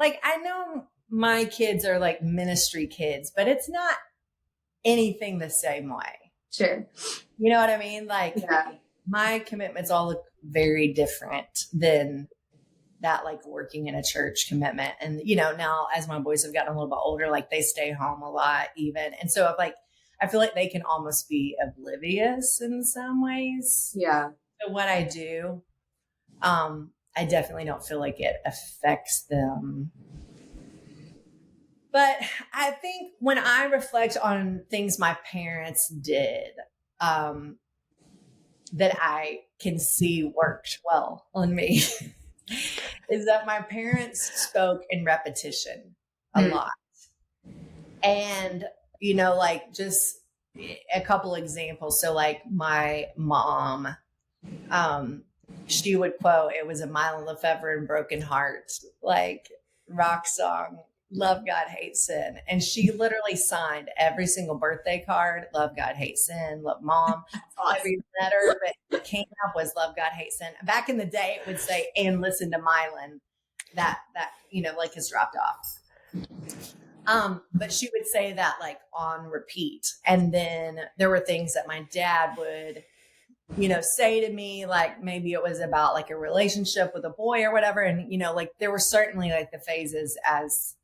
like, I know my kids are like ministry kids, but it's not anything the same way. Sure. You know what I mean? Like, my commitments all look very different than that, like, working in a church commitment. And, you know, now as my boys have gotten a little bit older, like, they stay home a lot even. And so I feel like they can almost be oblivious in some ways. Yeah. To what I do. I definitely don't feel like it affects them. But I think when I reflect on things my parents did, that I can see worked well on me, is that my parents spoke in repetition a lot. And, you know, like, just a couple examples. So, like, my mom, she would quote, "It was a Mile Lefevre and Broken Heart," like, rock song, "Love God, Hate Sin." And she literally signed every single birthday card, "Love God, Hate Sin," "Love Mom." Awesome. Every letter that came up was "Love God, Hate Sin." Back in the day, it would say, "And listen to Mylan." That, you know, like, has dropped off. But she would say that, like, on repeat. And then there were things that my dad would, you know, say to me, like, maybe it was about, like, a relationship with a boy or whatever. And, you know, like, there were certainly, like, the phases as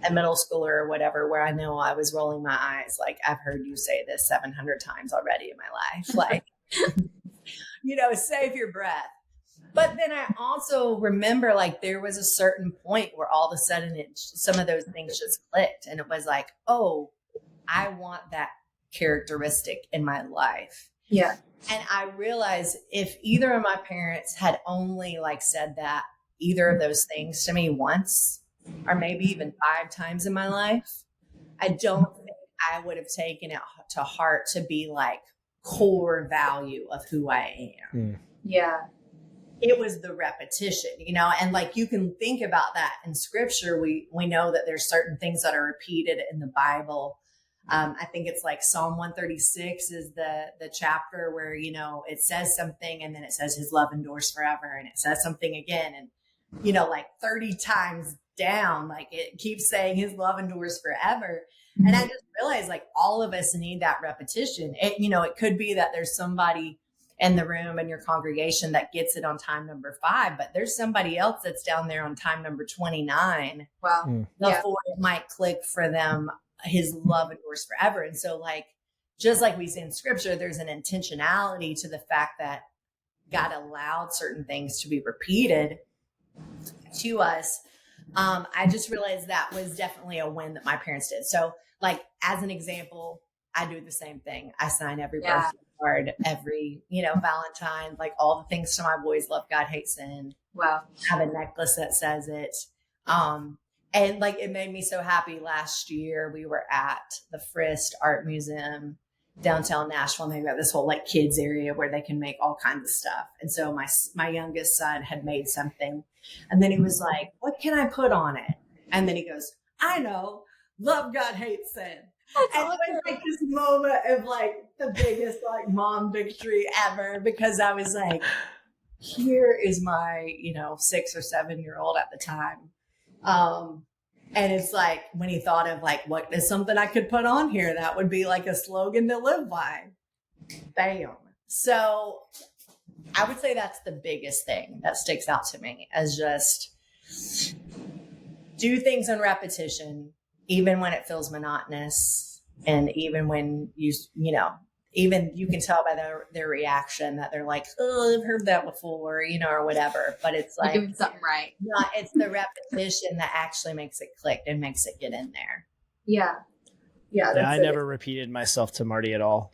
a middle schooler or whatever, where I know I was rolling my eyes. Like, I've heard you say this 700 times already in my life. Like, you know, save your breath. But then I also remember, like, there was a certain point where all of a sudden some of those things just clicked. And it was like, oh, I want that characteristic in my life. Yeah. And I realized if either of my parents had only, like, said that, either of those things to me once, or maybe even 5 times in my life, I don't think I would have taken it to heart to be like core value of who I am. Yeah. It was the repetition, and like you can think about that in scripture. We know that there's certain things that are repeated in the Bible. I think it's like Psalm 136 is the chapter where, it says something and then it says his love endures forever. And it says something again. And, like 30 times down, like it keeps saying his love endures forever. And I just realized like all of us need that repetition. It could be that there's somebody in the room in your congregation that gets it on time number 5, but there's somebody else that's down there on time number 29. Wow. Before it might click for them, his love endures forever. And so like, just like we see in scripture, there's an intentionality to the fact that God allowed certain things to be repeated to us. I just realized that was definitely a win that my parents did. So like, as an example, I do the same thing. I sign every birthday card, every, Valentine, like all the things to my boys, love God, hate sin. Wow. Have a necklace that says it. And like, it made me so happy. Last year we were at the Frist Art Museum, downtown Nashville. And they've got this whole like kids area where they can make all kinds of stuff. And so my youngest son had made something, and then he was like, what can I put on it? And then he goes, I know, love God, hate sin. That's and awesome. it was like this moment of like the biggest like mom victory ever, because I was like, here is my, 6 or 7-year-old at the time. And it's like, when he thought of like, what is something I could put on here that would be like a slogan to live by? Bam. So I would say that's the biggest thing that sticks out to me, as just do things in repetition, even when it feels monotonous. And even when even you can tell by their reaction that they're like, oh, I've heard that before, or whatever. But it's like, you're doing something right. It's the repetition that actually makes it click and makes it get in there. Yeah. Yeah. Yeah, I never repeated myself to Marty at all.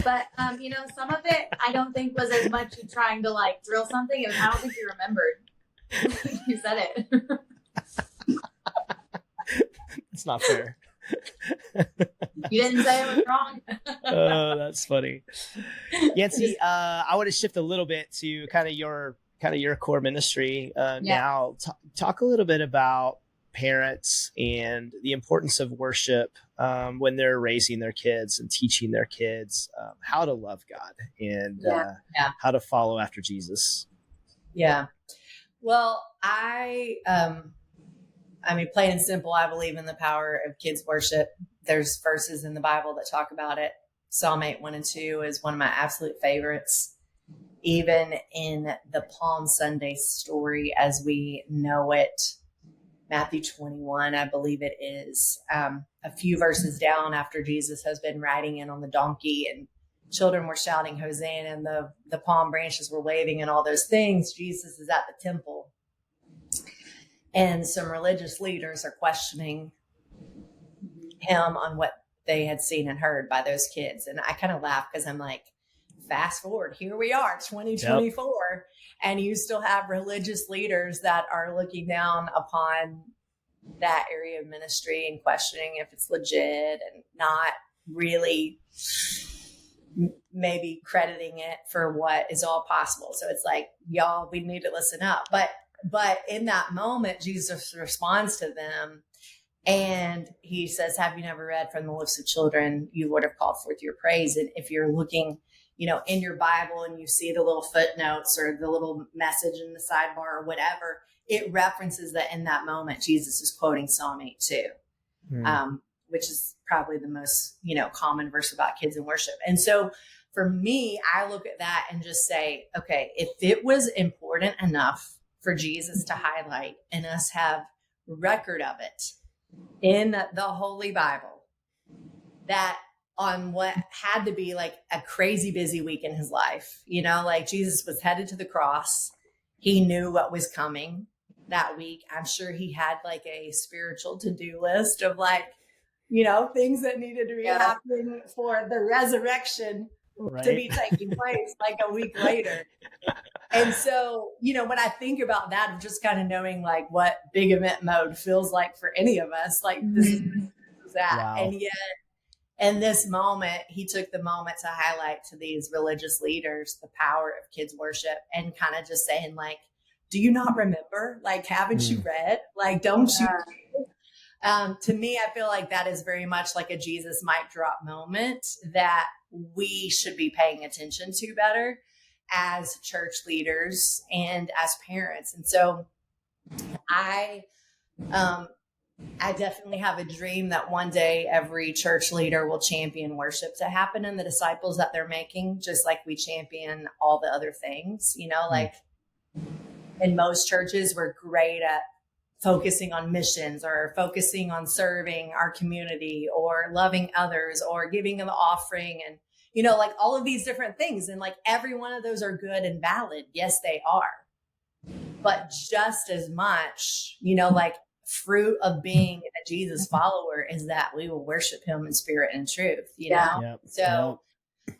But, some of it I don't think was as much you trying to like drill something. I don't think you remembered. You said it. It's not fair. You didn't say it was wrong. Oh, that's funny. Yancy, I want to shift a little bit to kind of your core ministry now. Talk a little bit about parents and the importance of worship when they're raising their kids and teaching their kids how to love God and how to follow after Jesus. Yeah. Well, plain and simple, I believe in the power of kids worship. There's verses in the Bible that talk about it. Psalm 8, 1 and 2 is one of my absolute favorites. Even in the Palm Sunday story as we know it, Matthew 21, I believe it is, a few verses down after Jesus has been riding in on the donkey and children were shouting Hosanna and the palm branches were waving and all those things. Jesus is at the temple. And some religious leaders are questioning him on what they had seen and heard by those kids. And I kind of laugh because I'm like, fast forward, here we are, 2024. Yep. And you still have religious leaders that are looking down upon that area of ministry and questioning if it's legit and not really maybe crediting it for what is all possible. So it's like, y'all, we need to listen up. But in that moment, Jesus responds to them and he says, have you never read from the lips of children, you would have called forth your praise. And if you're looking, in your Bible and you see the little footnotes or the little message in the sidebar or whatever, it references that in that moment, Jesus is quoting Psalm 8 too, which is probably the most, common verse about kids in worship. And so for me, I look at that and just say, okay, if it was important enough for Jesus to highlight and us have record of it in the Holy Bible, that on what had to be like a crazy busy week in his life, like Jesus was headed to the cross. He knew what was coming that week. I'm sure he had like a spiritual to-do list of like, things that needed to be happening for the resurrection to be taking place like a week later. And so, when I think about that, of just kind of knowing like what big event mode feels like for any of us, like this is that. Wow. And yet in this moment, he took the moment to highlight to these religious leaders the power of kids worship and kind of just saying like, do you not remember? Like, haven't you read? Like, don't you? To me, I feel like that is very much like a Jesus mic drop moment that we should be paying attention to better as church leaders and as parents. And so I definitely have a dream that one day every church leader will champion worship to happen in the disciples that they're making, just like we champion all the other things, like in most churches, we're great at focusing on missions or focusing on serving our community or loving others or giving an offering and, like all of these different things. And like every one of those are good and valid. Yes, they are. But just as much, like fruit of being a Jesus follower is that we will worship him in spirit and truth, know? Yep. So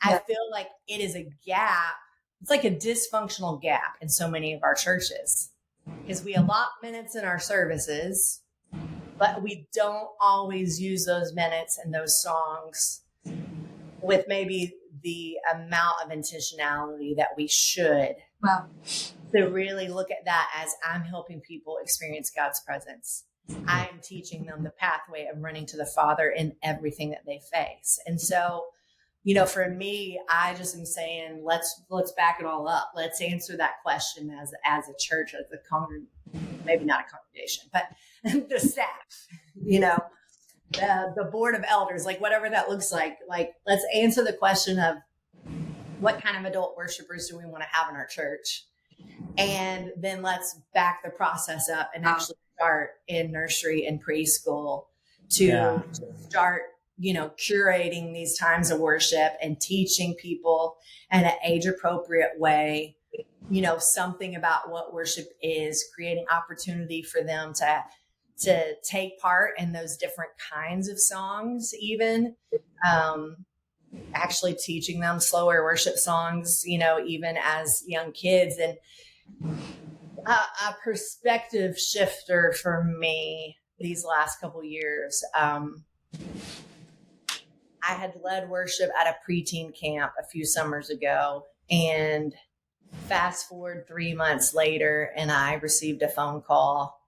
I feel like it is a gap. It's like a dysfunctional gap in so many of our churches because we allot minutes in our services, but we don't always use those minutes and those songs with maybe the amount of intentionality that we should. Wow. To really look at that as I'm helping people experience God's presence. I'm teaching them the pathway of running to the Father in everything that they face. And so, for me, I just am saying, let's back it all up. Let's answer that question as a church, as a maybe not a congregation, but the staff, the board of elders, like whatever that looks like let's answer the question of what kind of adult worshipers do we want to have in our church? And then let's back the process up and actually start in nursery and preschool to start, curating these times of worship and teaching people in an age appropriate way, something about what worship is, creating opportunity for them to take part in those different kinds of songs, even actually teaching them slower worship songs, even as young kids. And a perspective shifter for me these last couple years. I had led worship at a preteen camp a few summers ago, and fast forward 3 months later, and I received a phone call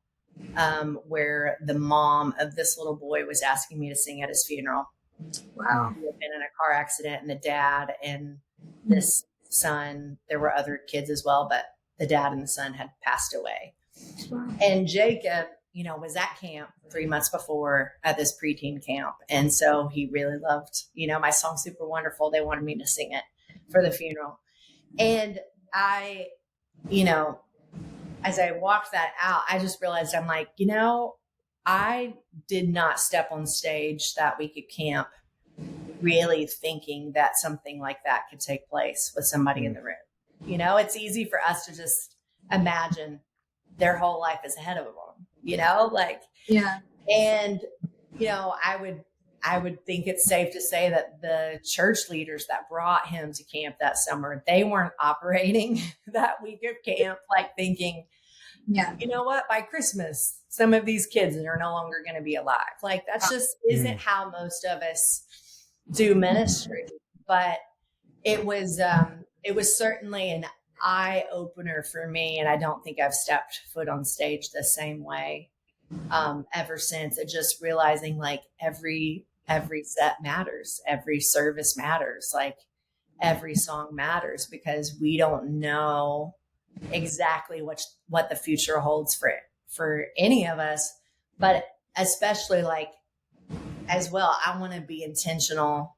where the mom of this little boy was asking me to sing at his funeral. Wow. He had been in a car accident, and the dad and this son, there were other kids as well, but the dad and the son had passed away. Wow. And Jacob, was at camp 3 months before at this preteen camp. And so he really loved, my song, Super Wonderful. They wanted me to sing it for the funeral. And I, as I walked that out, I just realized I'm like, I did not step on stage that week at camp really thinking that something like that could take place with somebody in the room. It's easy for us to just imagine their whole life is ahead of them, And, I would think it's safe to say that the church leaders that brought him to camp that summer, they weren't operating that week of camp, like thinking, you know what, by Christmas, some of these kids are no longer going to be alive. Like that's just isn't how most of us do ministry. But it was certainly an eye opener for me. And I don't think I've stepped foot on stage the same way ever since. It just realizing like every set matters, every service matters, like every song matters, because we don't know exactly what the future holds for any of us, but especially like as well, I want to be intentional,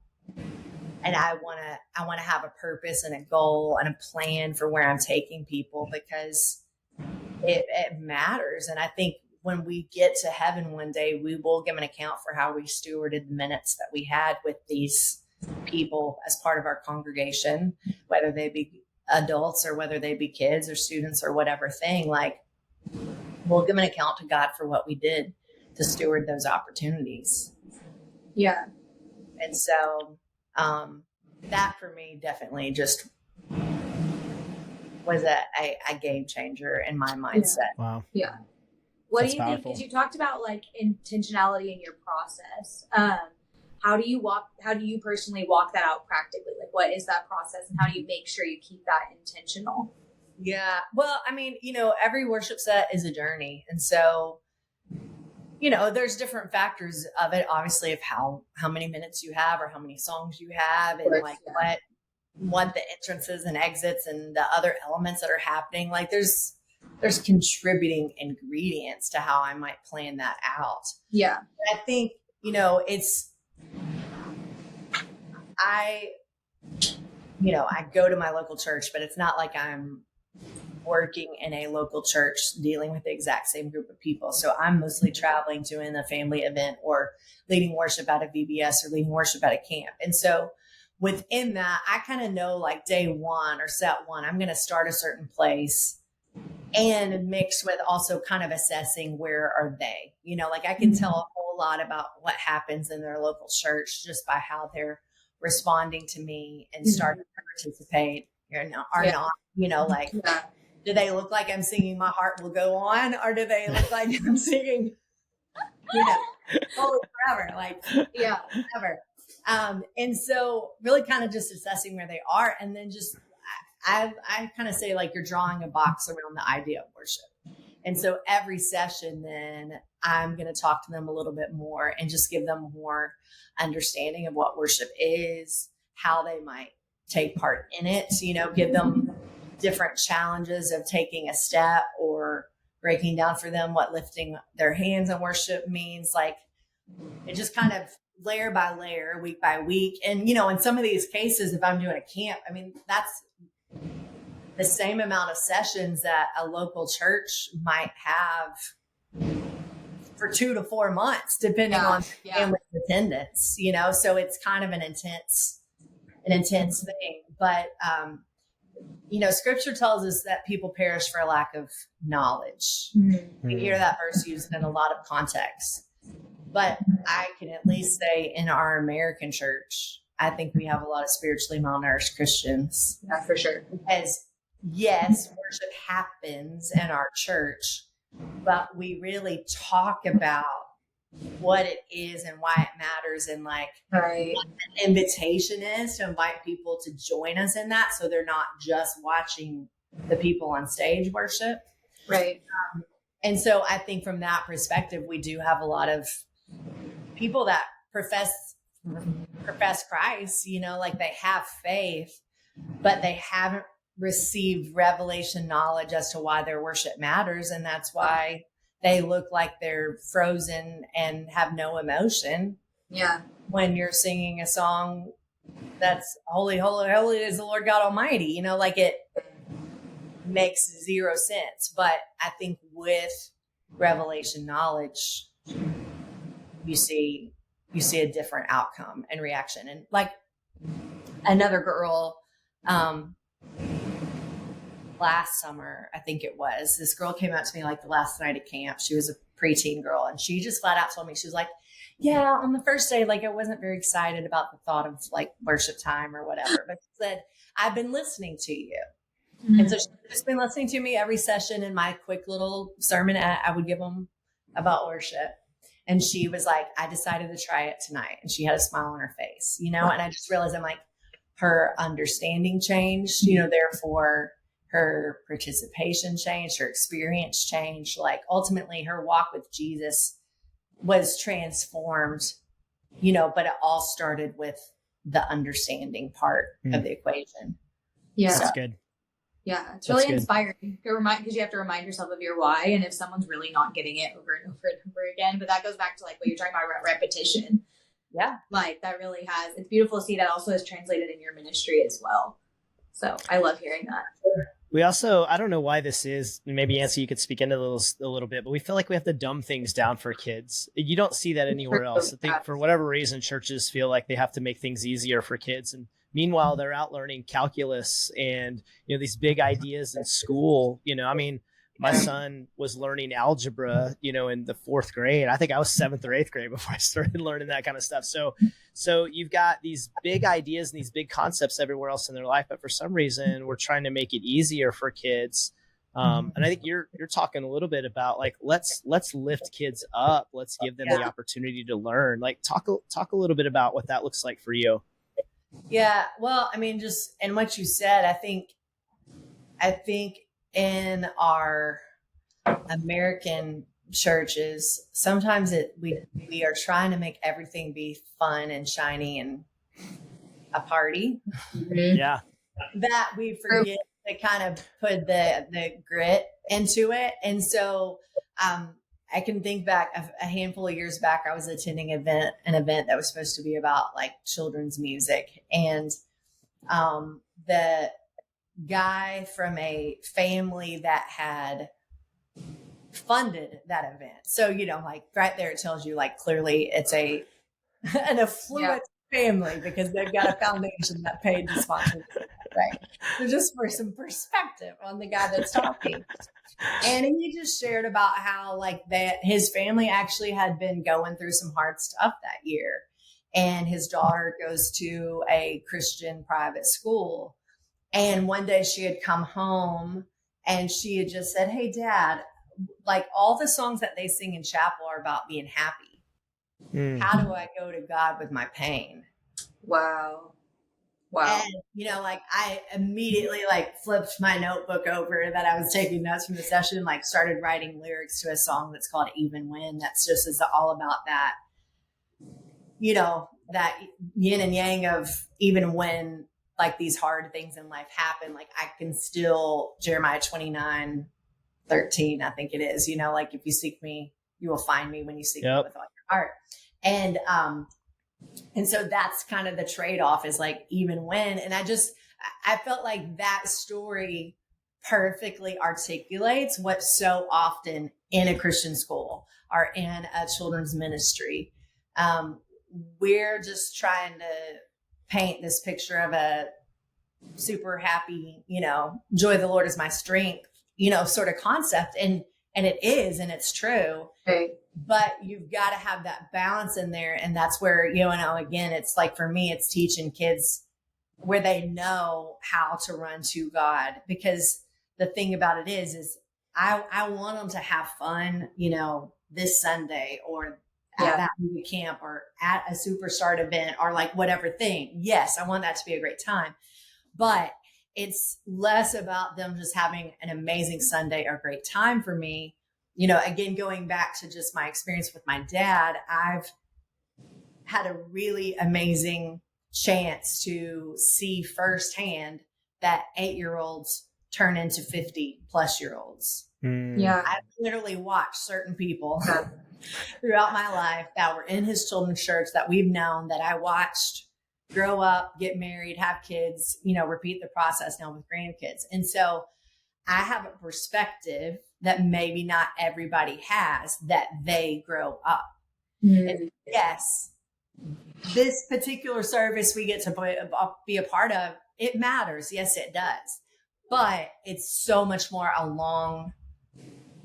and I want to have a purpose and a goal and a plan for where I'm taking people, because it matters. And I think when we get to heaven one day, we will give an account for how we stewarded the minutes that we had with these people as part of our congregation, whether they be adults or whether they be kids or students or whatever thing. Like, we'll give an account to God for what we did to steward those opportunities. Yeah. And so that for me definitely just was a game changer in my mindset. Wow. Yeah. What That's do you think? powerful. Because you talked about like intentionality in your process. How do you personally walk that out practically? Like, what is that process, and how do you make sure you keep that intentional? Yeah. Well, I mean, every worship set is a journey. And so, there's different factors of it, obviously, of how many minutes you have or how many songs you have, and course, like yeah. what the entrances and exits and the other elements that are happening. Like there's contributing ingredients to how I might plan that out. Yeah. I think, I go to my local church, but it's not like I'm working in a local church dealing with the exact same group of people. So I'm mostly traveling to a family event or leading worship at a VBS or leading worship at a camp. And so within that, I kind of know like day one or set one, I'm going to start a certain place, and mixed with also kind of assessing where are they, like I can tell a whole lot about what happens in their local church just by how they're responding to me and starting to participate or not, like, do they look like I'm singing My Heart Will Go On, or do they look like I'm singing, forever, like, forever. And so really kind of just assessing where they are. And then just, I kind of say like you're drawing a box around the idea of worship. And so every session, then I'm going to talk to them a little bit more and just give them more understanding of what worship is, how they might take part in it, give them different challenges of taking a step or breaking down for them what lifting their hands in worship means. Like it just kind of layer by layer, week by week. And, in some of these cases, if I'm doing a camp, I mean, that's the same amount of sessions that a local church might have for 2 to 4 months, depending on family attendance, so it's kind of an intense thing. But, scripture tells us that people perish for a lack of knowledge. Mm-hmm. You hear that verse used in a lot of contexts, but I can at least say in our American church, I think we have a lot of spiritually malnourished Christians. Yeah, for sure. Because yes, worship happens in our church, but we really talk about what it is and why it matters, and like what the invitation is to invite people to join us in that, so they're not just watching the people on stage worship. Right. And so I think from that perspective, we do have a lot of people that profess Christ, like they have faith, but they haven't received revelation knowledge as to why their worship matters. And that's why they look like they're frozen and have no emotion. Yeah. When you're singing a song that's holy, holy, holy is the Lord God Almighty, like it makes zero sense. But I think with revelation knowledge, you see a different outcome and reaction. And like another girl, last summer, I think it was, this girl came out to me like the last night at camp. She was a preteen girl, and she just flat out told me, she was like, yeah, on the first day, like I wasn't very excited about the thought of like worship time or whatever, but she said, I've been listening to you. Mm-hmm. And so she's just been listening to me every session in my quick little sermon I would give them about worship. And she was like, I decided to try it tonight. And she had a smile on her face, and I just realized I'm like, her understanding changed, therefore her participation changed, her experience changed. Like ultimately her walk with Jesus was transformed, but it all started with the understanding part of the equation. Yeah. That's good. Yeah. It's really inspiring because you have to remind yourself of your why. And if someone's really not getting it over and over and over again, but that goes back to like what you're talking about repetition. Yeah. Like that really it's beautiful to see that also is translated in your ministry as well. So I love hearing that. We also, I don't know why this is, maybe Yancy, you could speak into this a little bit, but we feel like we have to dumb things down for kids. You don't see that anywhere else. I think for whatever reason, churches feel like they have to make things easier for kids. And meanwhile, they're out learning calculus and, these big ideas in school. I mean, My son was learning algebra, in the 4th grade. I think I was 7th or 8th grade before I started learning that kind of stuff. So you've got these big ideas and these big concepts everywhere else in their life, but for some reason we're trying to make it easier for kids. And I think you're talking a little bit about like, let's lift kids up. Let's give them the opportunity to learn. Like talk a little bit about what that looks like for you. Yeah. Well, I mean, just, and what you said, I think in our American churches, sometimes we are trying to make everything be fun and shiny and a party. Yeah. That we forget to kind of put the grit into it. And so I can think back a handful of years back, I was attending an event that was supposed to be about like children's music. And the guy from a family that had funded that event. So, like right there, it tells you like clearly it's an affluent family because they've got a foundation that paid to sponsor it, right? So just for some perspective on the guy that's talking. And he just shared about how like that his family actually had been going through some hard stuff that year. And his daughter goes to a Christian private school. And one day she had come home and she had just said, "Hey, Dad, like all the songs that they sing in chapel are about being happy. How do I go to God with my pain?" Wow. And, like I immediately like flipped my notebook over that I was taking notes from the session, like started writing lyrics to a song that's called Even When. That's just is all about that, that yin and yang of even when like these hard things in life happen, like I can still, Jeremiah 29:13, I think it is, like if you seek me, you will find me when you seek me with all your heart. And so that's kind of the trade-off is like, even when, and I felt like that story perfectly articulates what so often in a Christian school or in a children's ministry, we're just trying to paint this picture of a super happy, joy of the Lord is my strength, sort of concept. And it is, and it's true. Okay. But you've got to have that balance in there. And that's where, again, it's like, for me, it's teaching kids where they know how to run to God, because the thing about it is I want them to have fun, this Sunday or at that movie camp or at a Superstart event or like whatever thing. Yes, I want that to be a great time, but it's less about them just having an amazing Sunday or great time for me. Again, going back to just my experience with my dad, I've had a really amazing chance to see firsthand that 8-year-olds turn into 50-plus-year-olds. Yeah. I've literally watched certain people throughout my life that were in his children's church that we've known, that I watched grow up, get married, have kids, repeat the process now with grandkids. And so I have a perspective that maybe not everybody has, that they grow up. And yes, this particular service we get to be a part of, it matters. Yes, it does. But it's so much more a long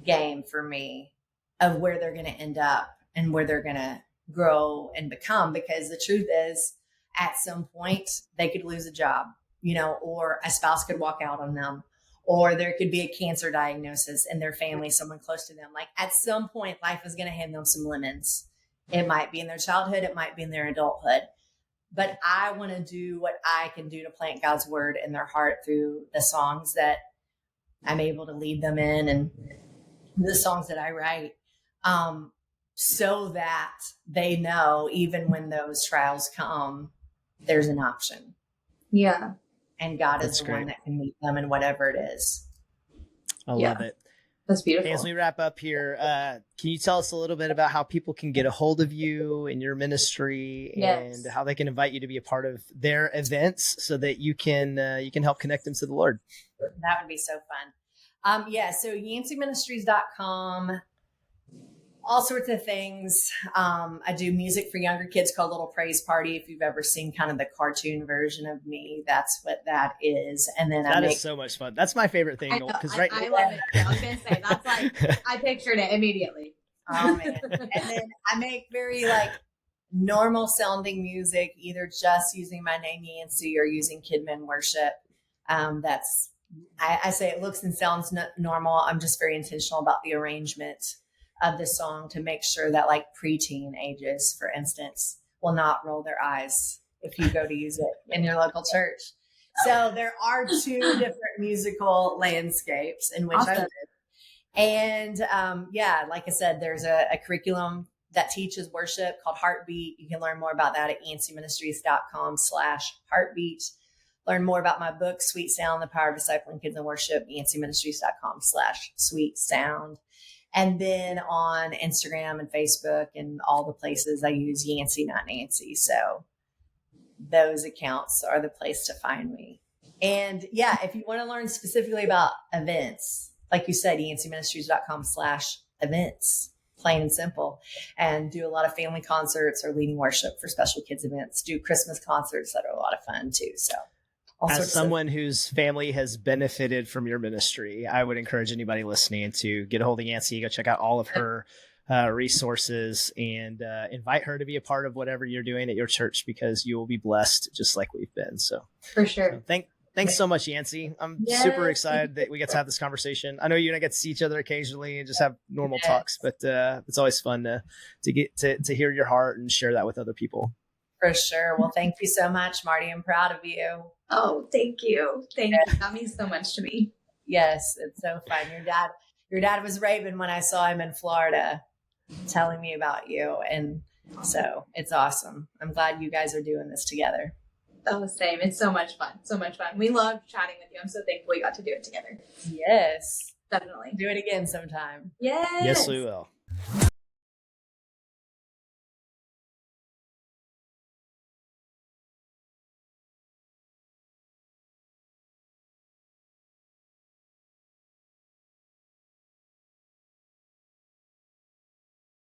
game for me of where they're going to end up and where they're going to grow and become. Because the truth is, at some point, they could lose a job, or a spouse could walk out on them, or there could be a cancer diagnosis in their family, someone close to them. Like at some point, life is going to hand them some lemons. It might be in their childhood. It might be in their adulthood. But I want to do what I can do to plant God's word in their heart through the songs that I'm able to lead them in and the songs that I write, so that they know even when those trials come, there's an option. Yeah. And God is the one that can meet them in whatever it is. I love it. That's beautiful. Hey, as we wrap up here, can you tell us a little bit about how people can get a hold of you and your ministry, and how they can invite you to be a part of their events so that you can help connect them to the Lord? That would be so fun. So YancyMinistries.com. all sorts of things. I do music for younger kids called Little Praise Party. If you've ever seen kind of the cartoon version of me, that's what that is. And then that is so much fun. That's my favorite thing. I love it. I was gonna say that's like I pictured it immediately. Oh man! And then I make very like normal sounding music, either just using my name Yancy or using Kidmin worship. I say it looks and sounds normal. I'm just very intentional about the arrangement of the song to make sure that like preteen ages, for instance, will not roll their eyes if you go to use it in your local church. So there are 2 different musical landscapes in which I live. And like I said, there's a curriculum that teaches worship called Heartbeat. You can learn more about that at yancyministries.com/heartbeat. Learn more about my book, Sweet Sound, The Power of Discipling Kids in Worship, yancyministries.com/sweet sound. And then on Instagram and Facebook and all the places, I use Yancy, not Nancy. So those accounts are the place to find me. And if you want to learn specifically about events, like you said, yancyministries.com/events, plain and simple, and do a lot of family concerts or leading worship for special kids events, do Christmas concerts that are a lot of fun too. So as someone whose family has benefited from your ministry, I would encourage anybody listening to get a hold of Yancy, go check out all of her resources, and invite her to be a part of whatever you're doing at your church, because you will be blessed just like we've been. So for sure. Thanks so much, Yancy. I'm super excited that we get to have this conversation. I know you and I get to see each other occasionally and just have normal talks, but it's always fun to get to hear your heart and share that with other people. For sure. Well, thank you so much, Marty. I'm proud of you. Oh, thank you. Thank you. That means so much to me. Yes, it's so fun. Your dad was raving when I saw him in Florida telling me about you. And so it's awesome. I'm glad you guys are doing this together. Oh, same. It's so much fun. So much fun. We love chatting with you. I'm so thankful we got to do it together. Yes. Definitely. Do it again sometime. Yes. Yes, we will.